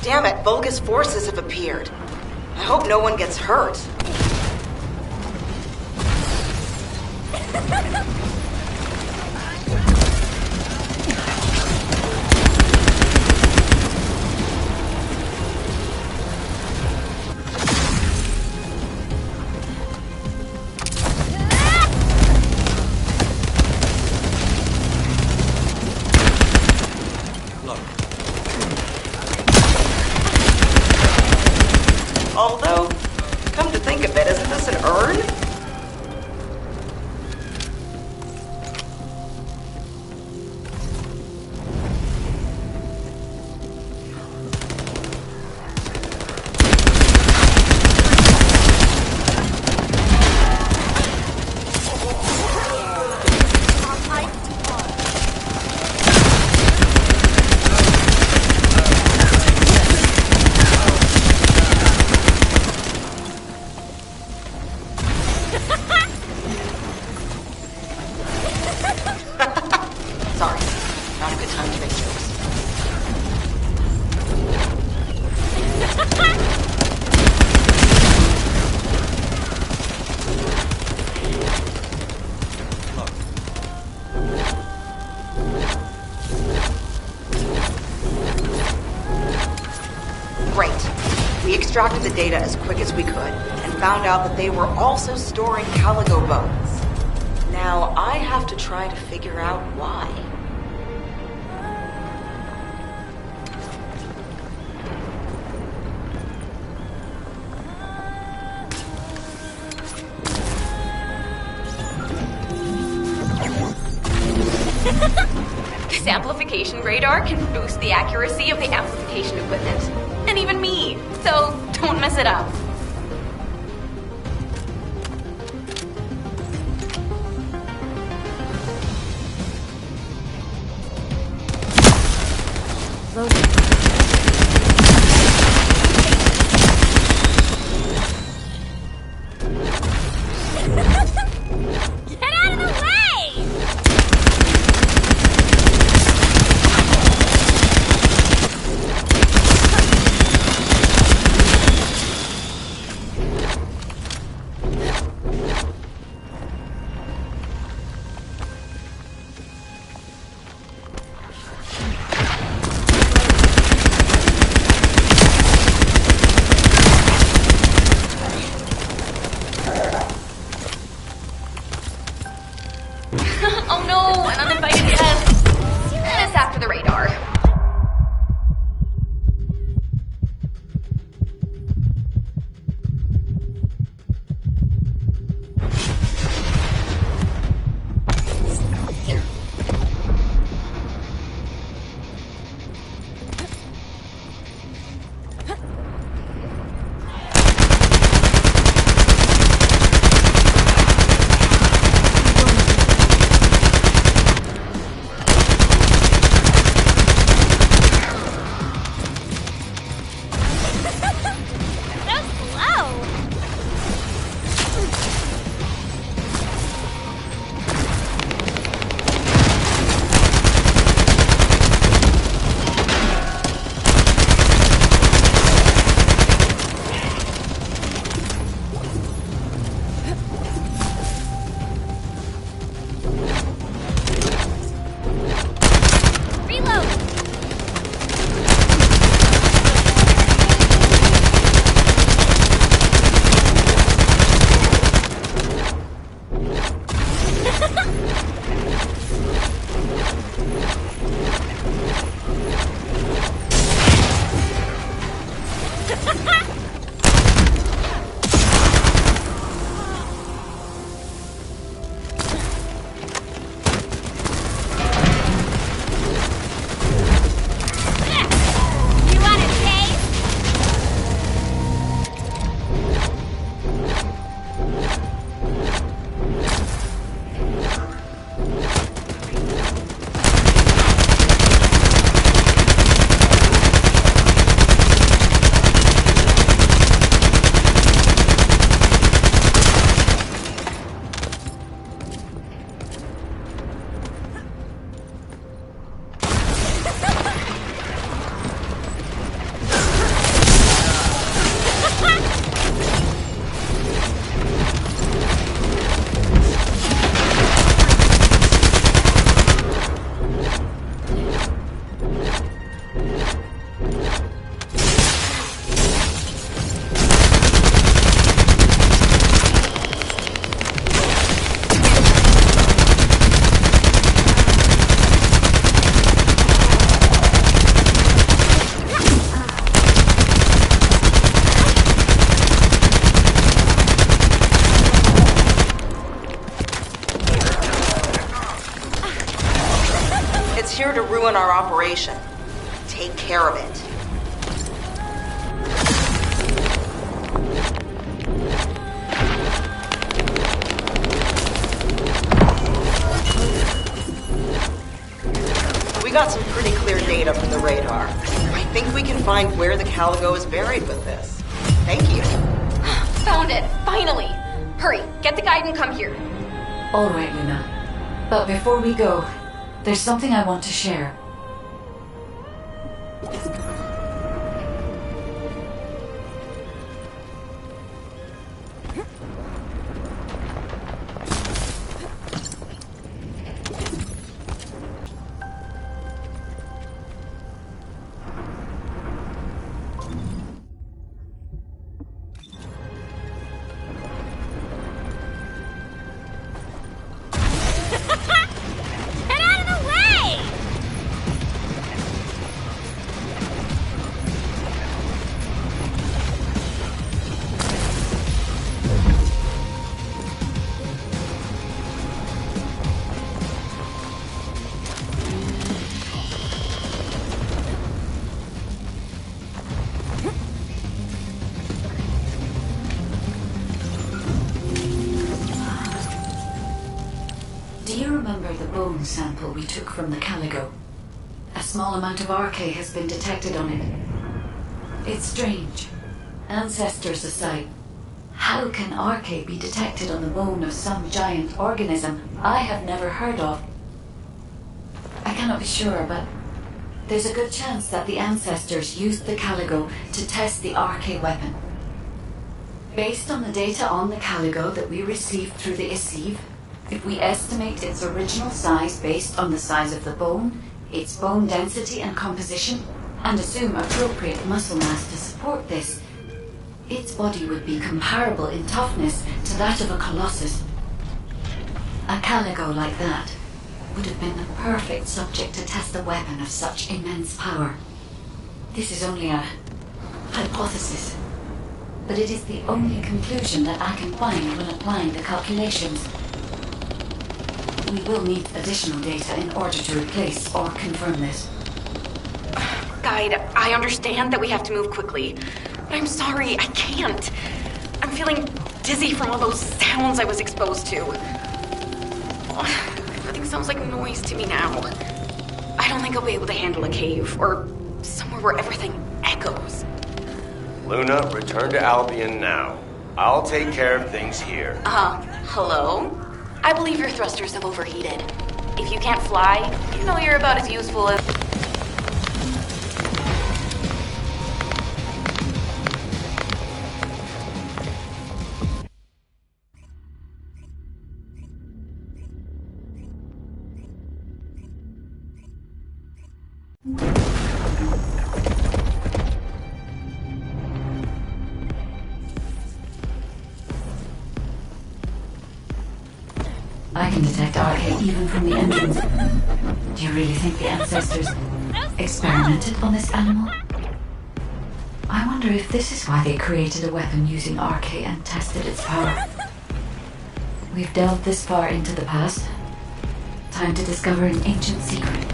S5: Damn it, Vulgus forces have appeared. I hope no one gets hurt. Although, come to think of it, isn't this an urn? Sorry, not a good time to make jokes. Great. We extracted the data as quick as we could and found out that they were also storing caligo bones. Now I have to try to figure out why.
S7: This amplification radar can boost the accuracy of the amplification equipment. And even me. So don't mess it up.
S5: here to ruin our operation. Take care of it. We got some pretty clear data from the radar. I think we can find where the Caligo is buried with this. Thank you.
S7: Found it, finally. Hurry, get the guide and come here.
S1: All right, Luna. But before we go, there's something I want to share.
S13: Get out of the way!
S1: Do you remember the bone sample we took from the Caligo? A small amount of RK has been detected on it. It's strange. Ancestors aside, how can RK be detected on the bone of some giant organism I have never heard of? I cannot be sure, but there's a good chance that the ancestors used the Caligo to test the RK weapon. Based on the data on the Caligo that we received through the Isiv, if we estimate its original size based on the size of the bone, its bone density and composition, and assume appropriate muscle mass to support this, its body would be comparable in toughness to that of a colossus. A Caligo like that would have been the perfect subject to test a weapon of such immense power. This is only a hypothesis, but it is the only conclusion that I can find when applying the calculations. We will need additional data in order to replace or confirm this.
S7: Guide, I understand that we have to move quickly, but I'm sorry, I can't. I'm feeling dizzy from all those sounds I was exposed to. Everything sounds like noise to me now. I don't think I'll be able to handle a cave or somewhere where everything echoes.
S15: Luna, return to Albion now. I'll take care of things here.
S7: Hello? I believe your thrusters have overheated. If you can't fly, you know you're about as useful as...
S1: I can detect RK even from the entrance. Do you really think the ancestors experimented on this animal? I wonder if this is why they created a weapon using RK and tested its power. We've delved this far into the past. Time to discover an ancient secret.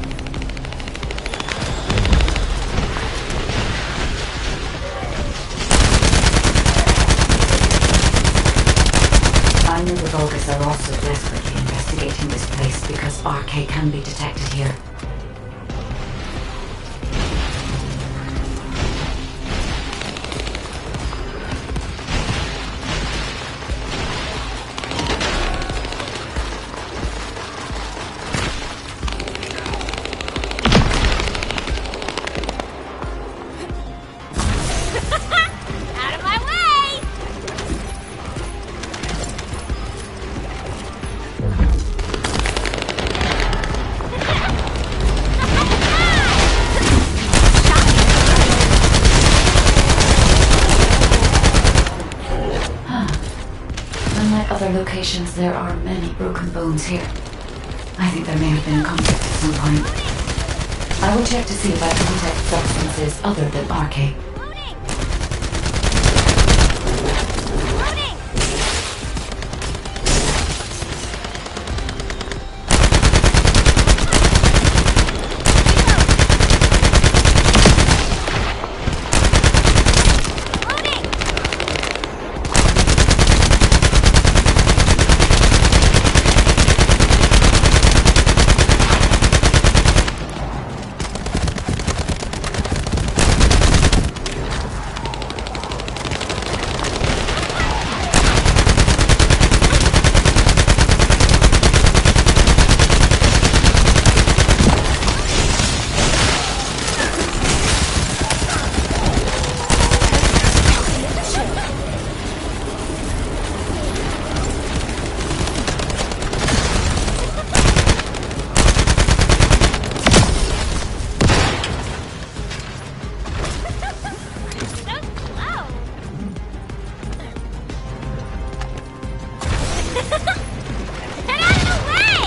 S1: I know the Vulgus are also desperately investigating this place because RK can be detected here.
S13: Out of my way!
S1: Unlike other locations, there are many broken bones here. I think there may have been a conflict at some point. I will check to see if I can detect substances other than RK.
S13: Get out of the way!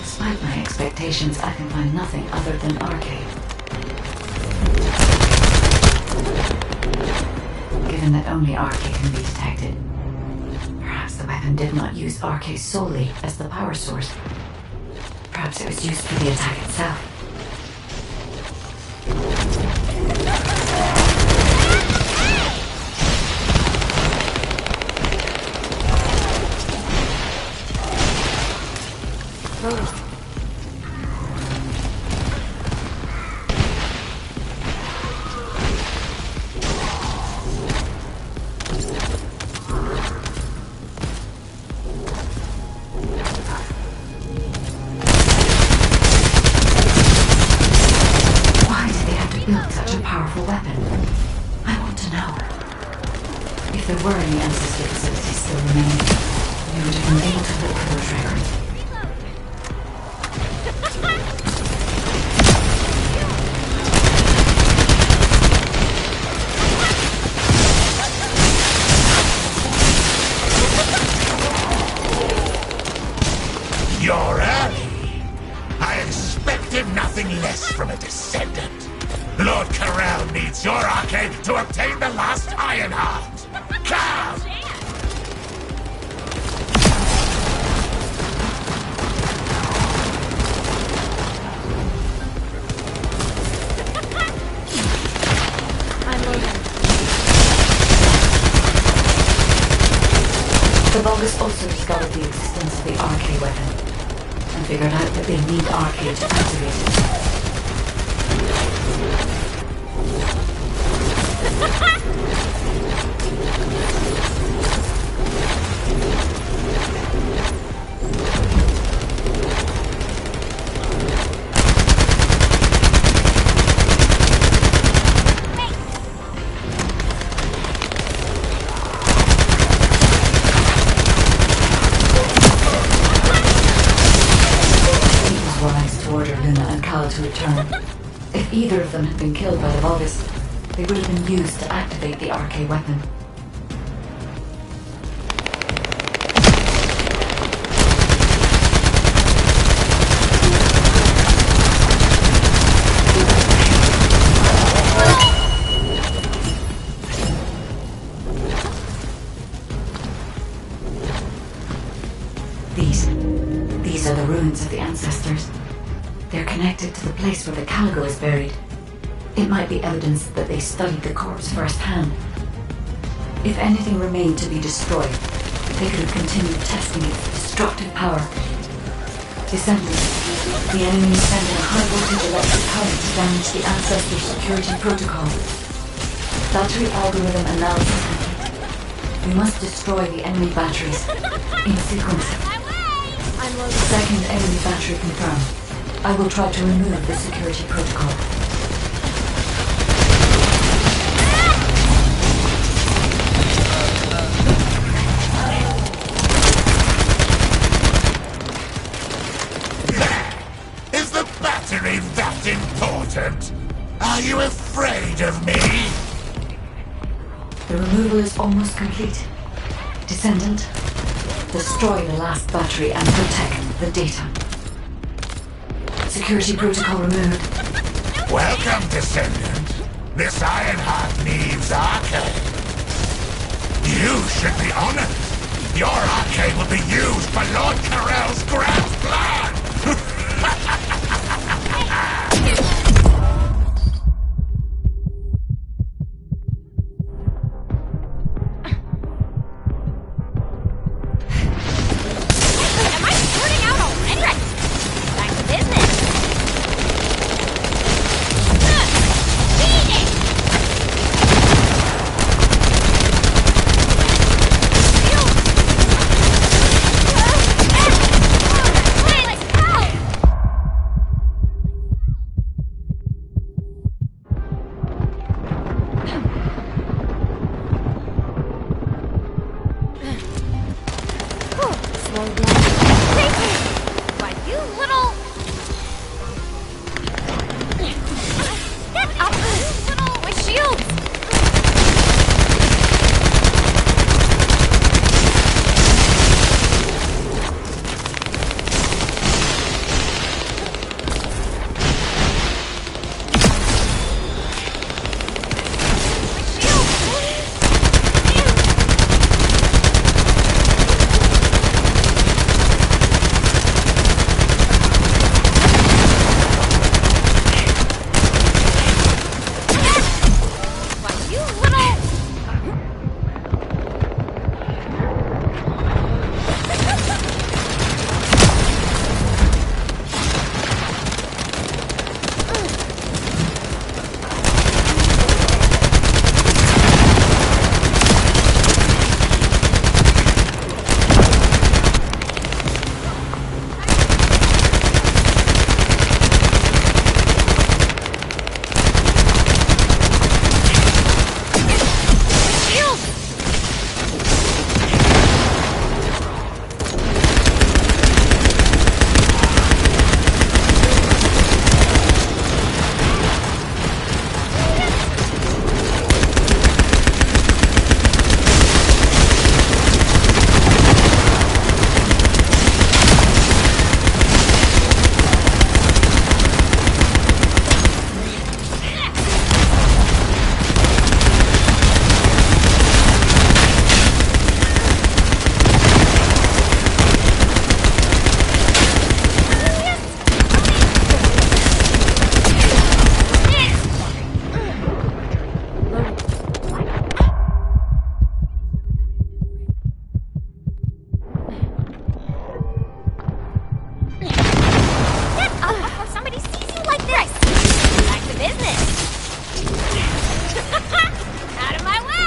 S1: Despite my expectations, I can find nothing other than arcade. Given that only arcade can be detected, perhaps the weapon did not use arcade solely as the power source. Perhaps it was used for the attack itself. Why did they have to build such a powerful weapon? I want to know. If there were any ancestor facilities still remaining, we would have been able to look for those records.
S8: You're early. I expected nothing less from a descendant. Lord Corral needs your arcade to obtain the last Iron Heart. Come!
S1: The Vulgus also discovered the existence of the arcade weapon, and figured out that they need arcade to activate it. To return. If either of them had been killed by the Vulgus, they would have been used to activate the arcade weapon. These are the ruins of the ancestors. They're connected to the place where the Caligo is buried. It might be evidence that they studied the corpse firsthand. If anything remained to be destroyed, they could have continued testing its destructive power. Descendants, the enemy is sending a high-voltage electric current to damage the ancestor security protocol. Battery algorithm analysis complete. We must destroy the enemy batteries in sequence. Second enemy battery confirmed. I will try to remove the security protocol.
S8: Is the battery that important? Are you afraid of me?
S1: The removal is almost complete. Descendant, destroy the last battery and protect the data. Security protocol removed.
S8: Welcome, Descendant. This Iron Heart needs arcade. You should be honored. Your arcade will be used for Lord Corell's grand plan.
S13: business. Out of my way!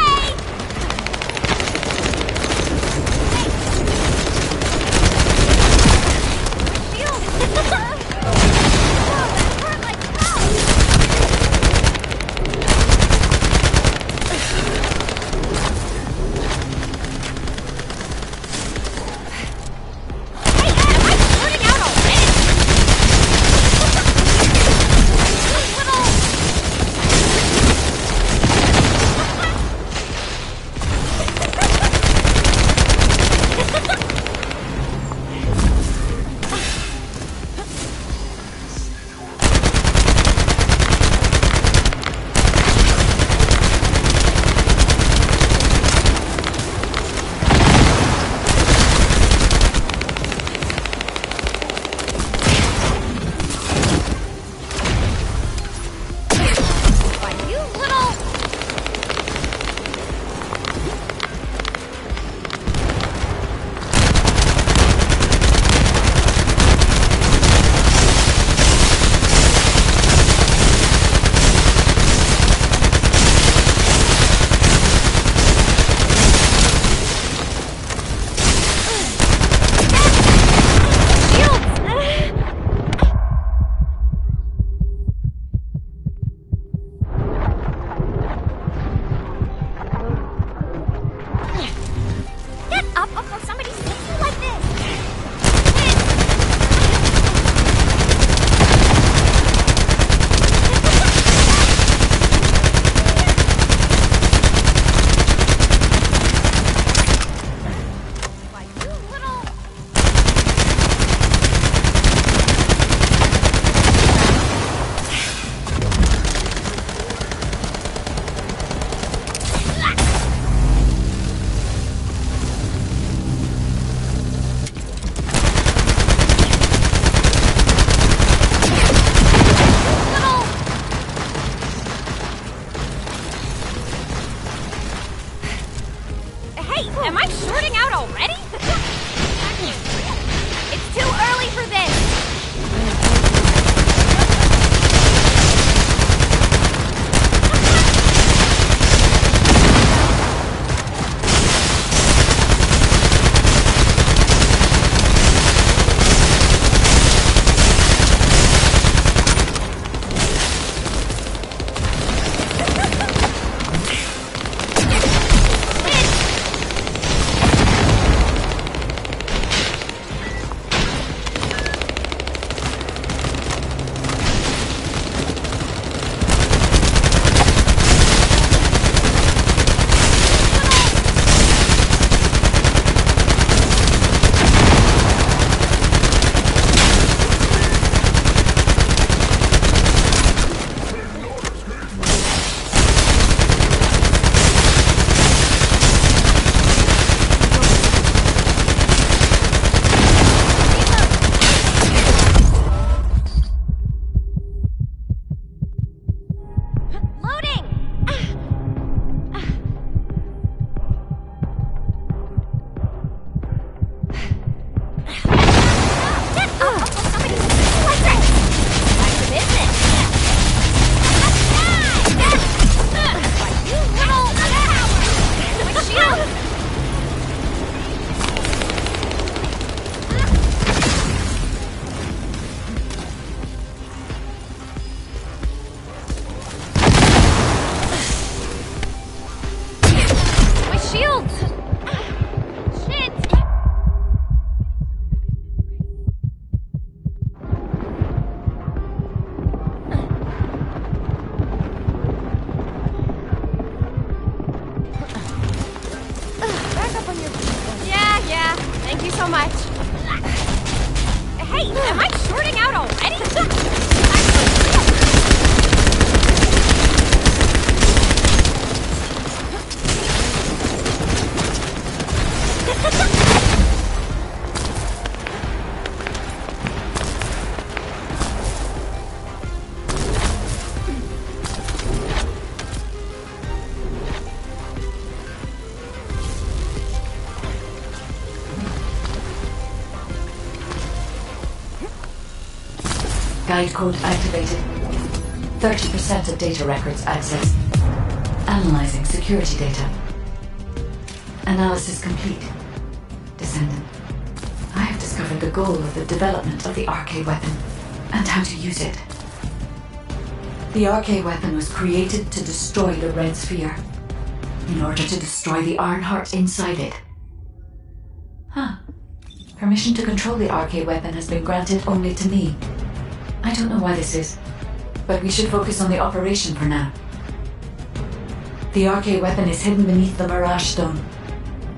S13: Am I shorting out already? It's too early for this! so much. Hey, am I shorting out already?
S1: Guide code activated. 30% of data records accessed. Analyzing security data. Analysis complete. Descendant. I have discovered the goal of the development of the RK weapon, and how to use it. The RK weapon was created to destroy the Red Sphere, in order to destroy the Ironheart inside it. Huh. Permission to control the RK weapon has been granted only to me. I don't know why this is, but we should focus on the operation for now. The RK weapon is hidden beneath the Mirage Stone.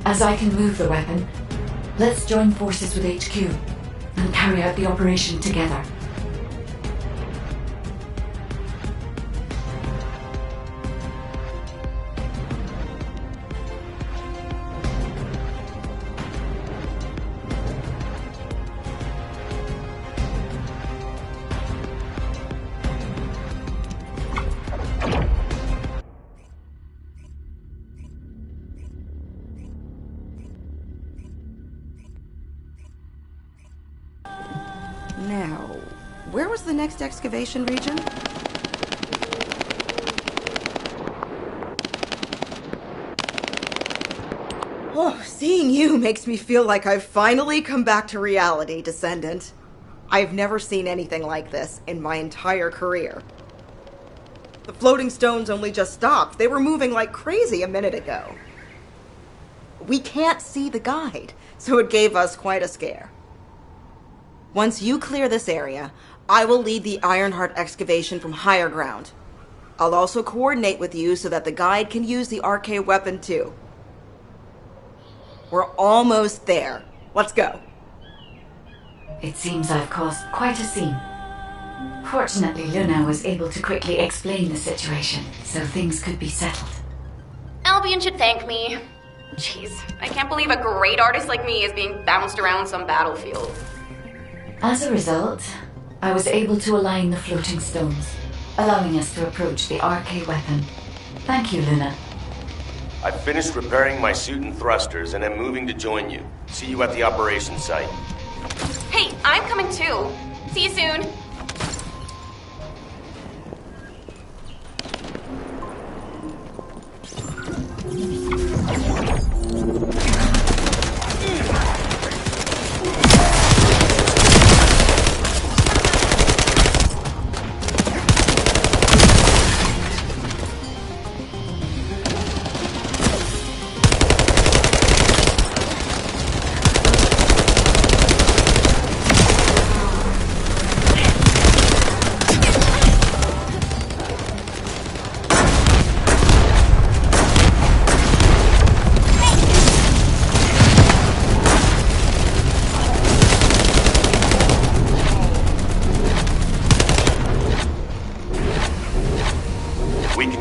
S1: As I can move the weapon, let's join forces with HQ and carry out the operation together.
S5: Now, where was the next excavation region? Oh, seeing you makes me feel like I've finally come back to reality, Descendant. I've never seen anything like this in my entire career. The floating stones only just stopped. They were moving like crazy a minute ago. We can't see the guide, so it gave us quite a scare. Once you clear this area, I will lead the Ironheart excavation from higher ground. I'll also coordinate with you so that the guide can use the RK weapon too. We're almost there. Let's go.
S1: It seems I've caused quite a scene. Fortunately, Luna was able to quickly explain the situation, so things could be settled.
S7: Albion should thank me. Jeez, I can't believe a great artist like me is being bounced around some battlefield.
S1: As a result, I was able to align the floating stones, allowing us to approach the RK weapon. Thank you, Luna.
S15: I've finished repairing my suit and thrusters and am moving to join you. See you at the operations site.
S7: Hey, I'm coming too. See you soon.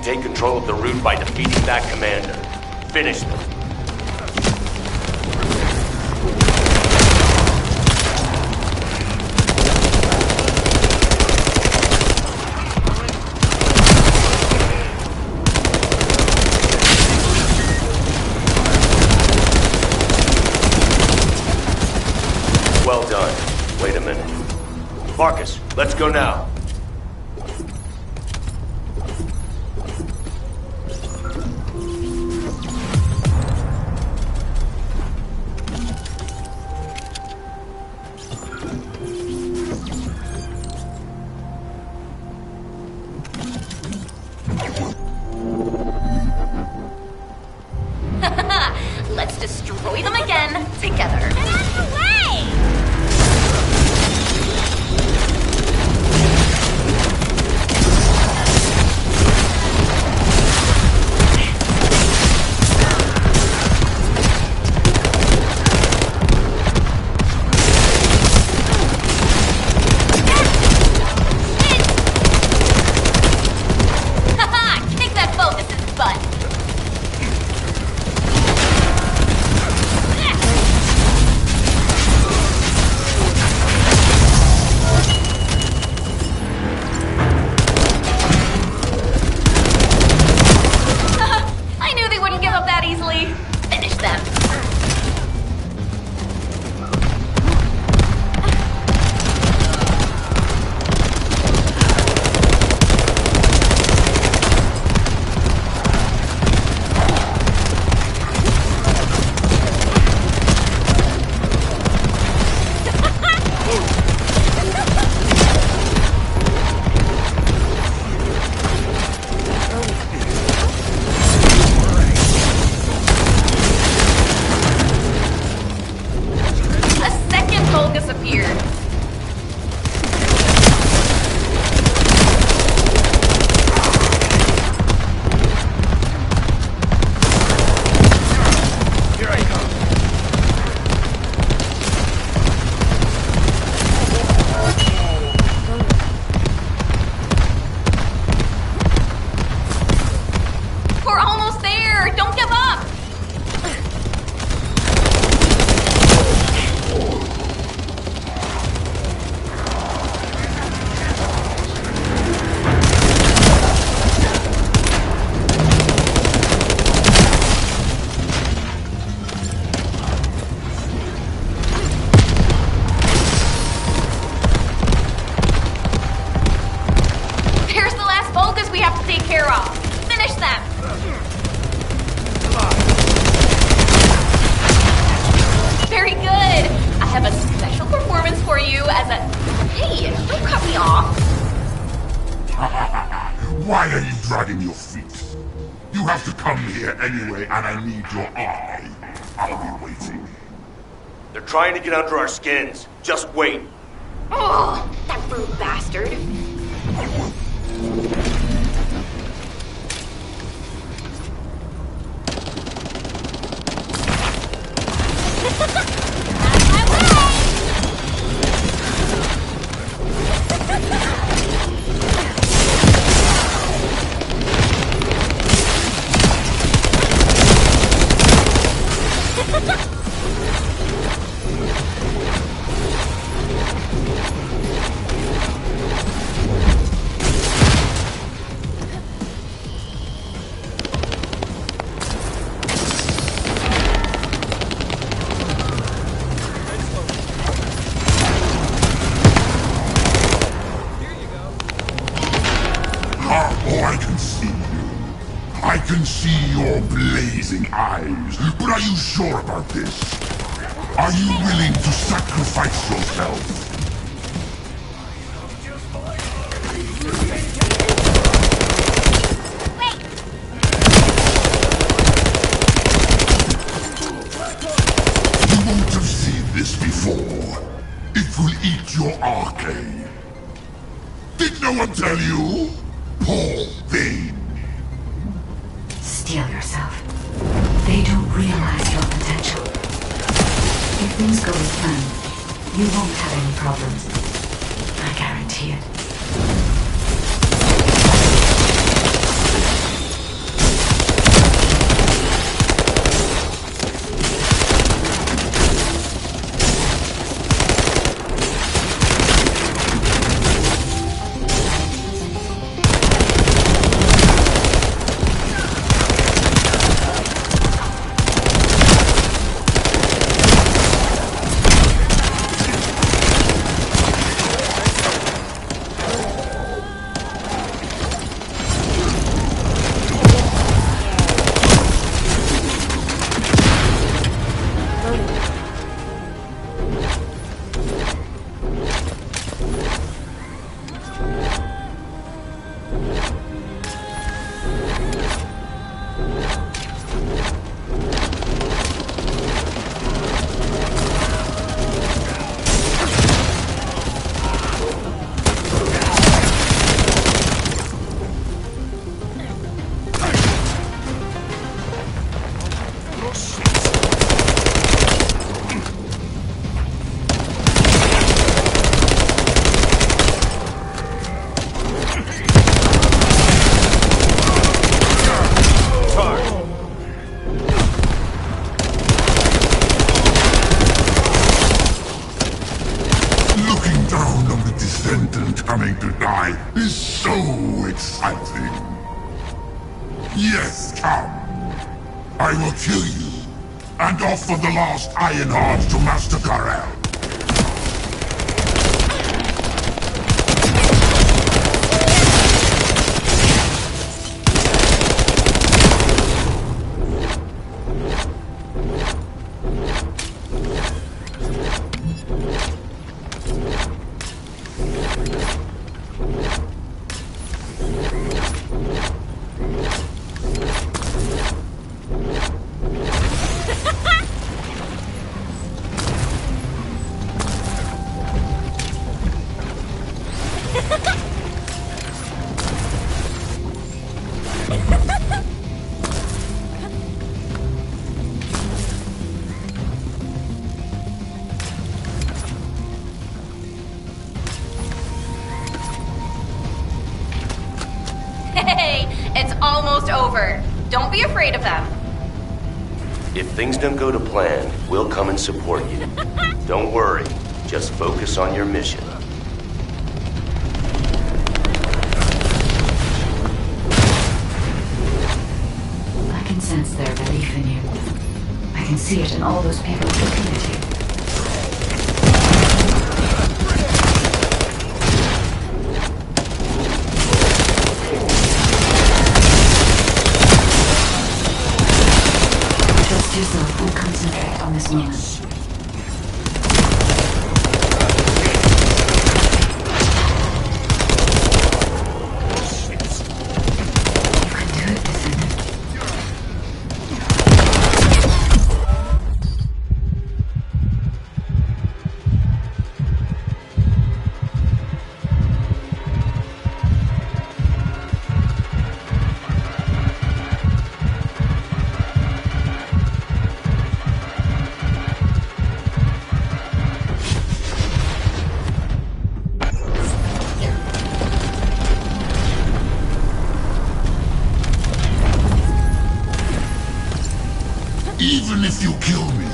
S15: Take control of the route by defeating that commander. Finish them. Well done. Wait a minute. Marcus, let's go now.
S7: Let's destroy them again together.
S13: Get out of the way!
S7: have to take care of. Finish them. Very good. I have a special performance for you as a... Hey, don't cut me off.
S12: Why are you dragging your feet? You have to come here anyway, and I need your eye. I'll be waiting.
S15: They're trying to get under our skins. Just wait.
S7: Oh, that rude bastard.
S12: I can see your blazing eyes, but are you sure about this? Are you willing to sacrifice yourself? You won't have seen this before. It will eat your arcade. Did no one tell you? Poor thing.
S1: Steel yourself. They don't realize your potential. If things go as planned, you won't have any problems. I guarantee it.
S12: descendant coming to die is so exciting. Yes, come. I will kill you and offer the last Iron Heart to Master Karel.
S7: Hey, it's almost over. Don't be afraid of them.
S15: If things don't go to plan, we'll come and support you. Don't worry, just focus on your mission.
S1: I can sense their belief in you. I can see it in all those people looking at you.
S12: If you kill me,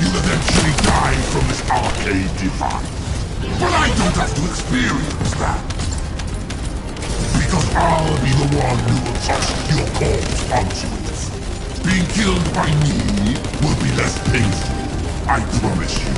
S12: you'll eventually die from this arcade device. But I don't have to experience that. Because I'll be the one who will toss your corpse onto it. Being killed by me will be less painful, I promise you.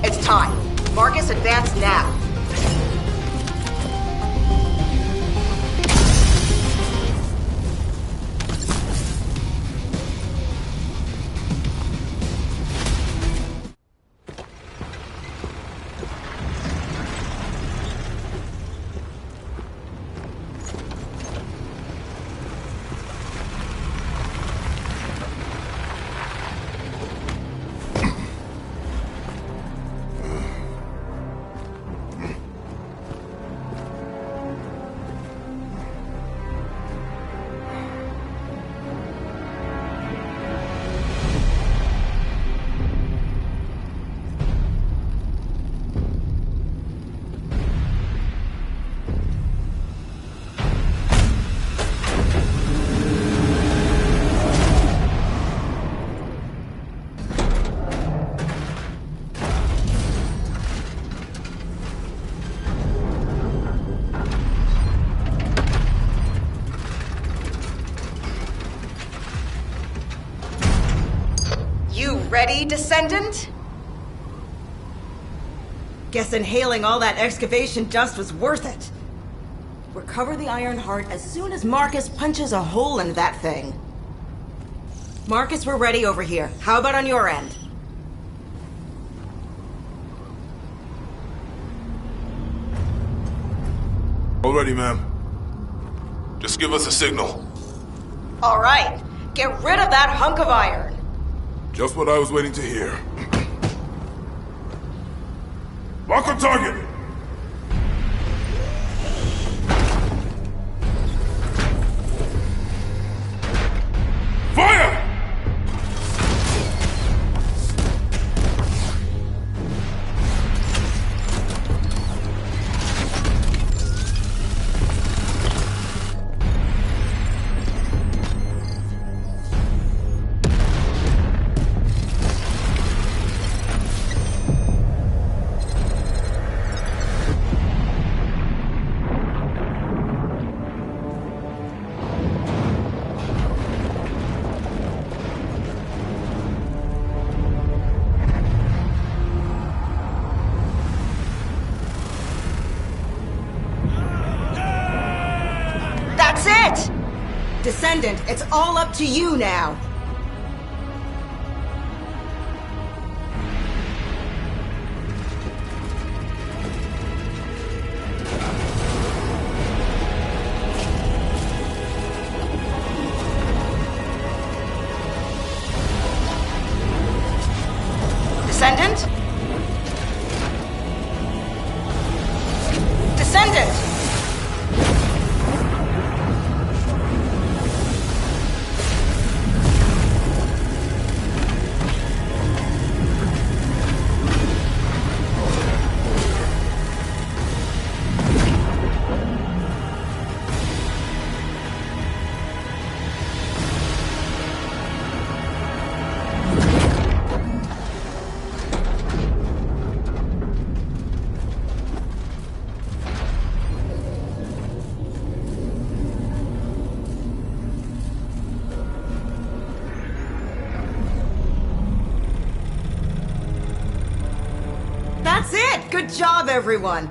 S5: It's time. Marcus, advance now. Ready, descendant? Guess inhaling all that excavation dust was worth it. Recover the Iron Heart as soon as Marcus punches a hole in that thing. Marcus, we're ready over here. How about on your end?
S6: All ready, ma'am. Just give us a signal.
S5: All right. Get rid of that hunk of iron.
S6: Just what I was waiting to hear. Lock on target! Fire!
S5: Descendant, it's all up to you now. Descendant? Descendant! That's it! Good job, everyone!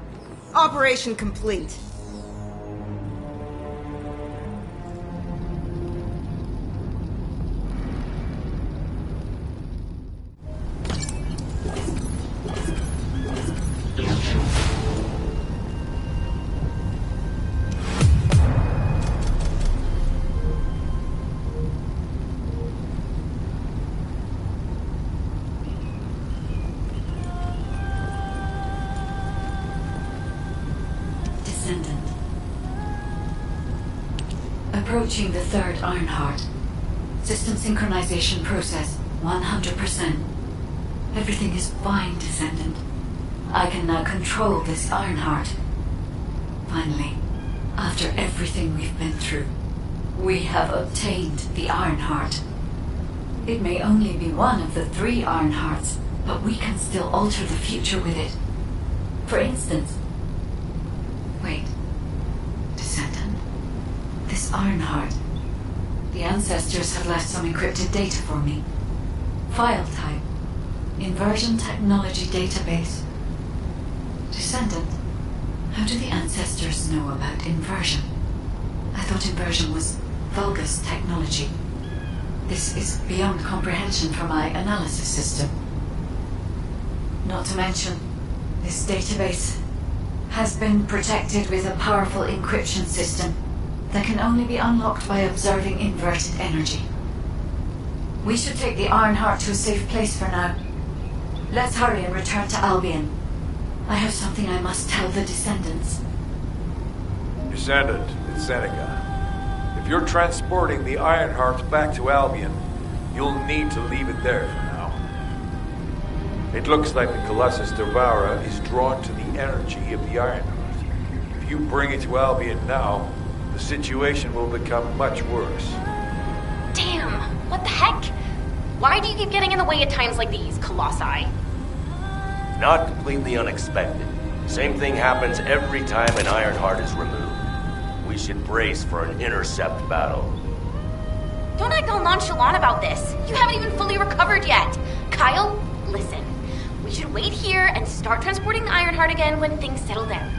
S5: Operation complete.
S1: descendant. Approaching the third Ironheart. System synchronization process 100%. Everything is fine, descendant. I can now control this Ironheart. Finally, after everything we've been through, we have obtained the Ironheart. It may only be one of the 3 Ironhearts, but we can still alter the future with it. For instance... Wait. Descendant? This Ironheart... The ancestors have left some encrypted data for me. File type. Inversion technology database. Descendant, how do the ancestors know about inversion? I thought inversion was Vulgus technology. This is beyond comprehension for my analysis system. Not to mention, this database has been protected with a powerful encryption system that can only be unlocked by observing inverted energy. We should take the Ironheart to a safe place for now. Let's hurry and return to Albion. I have something I must tell the descendants.
S16: Descendant, it's Seneca. If you're transporting the Ironheart back to Albion, you'll need to leave it there for now. It looks like the Colossus Devourer is drawn to the energy of the Ironheart. If you bring it to Albion now, the situation will become much worse.
S7: Damn, what the heck? Why do you keep getting in the way at times like these, Colossi?
S15: Not completely unexpected. Same thing happens every time an Ironheart is removed. We should brace for an intercept battle.
S7: Don't act all nonchalant about this. You haven't even fully recovered yet. Kyle, listen. We should wait here and start transporting the Ironheart again when things settle down.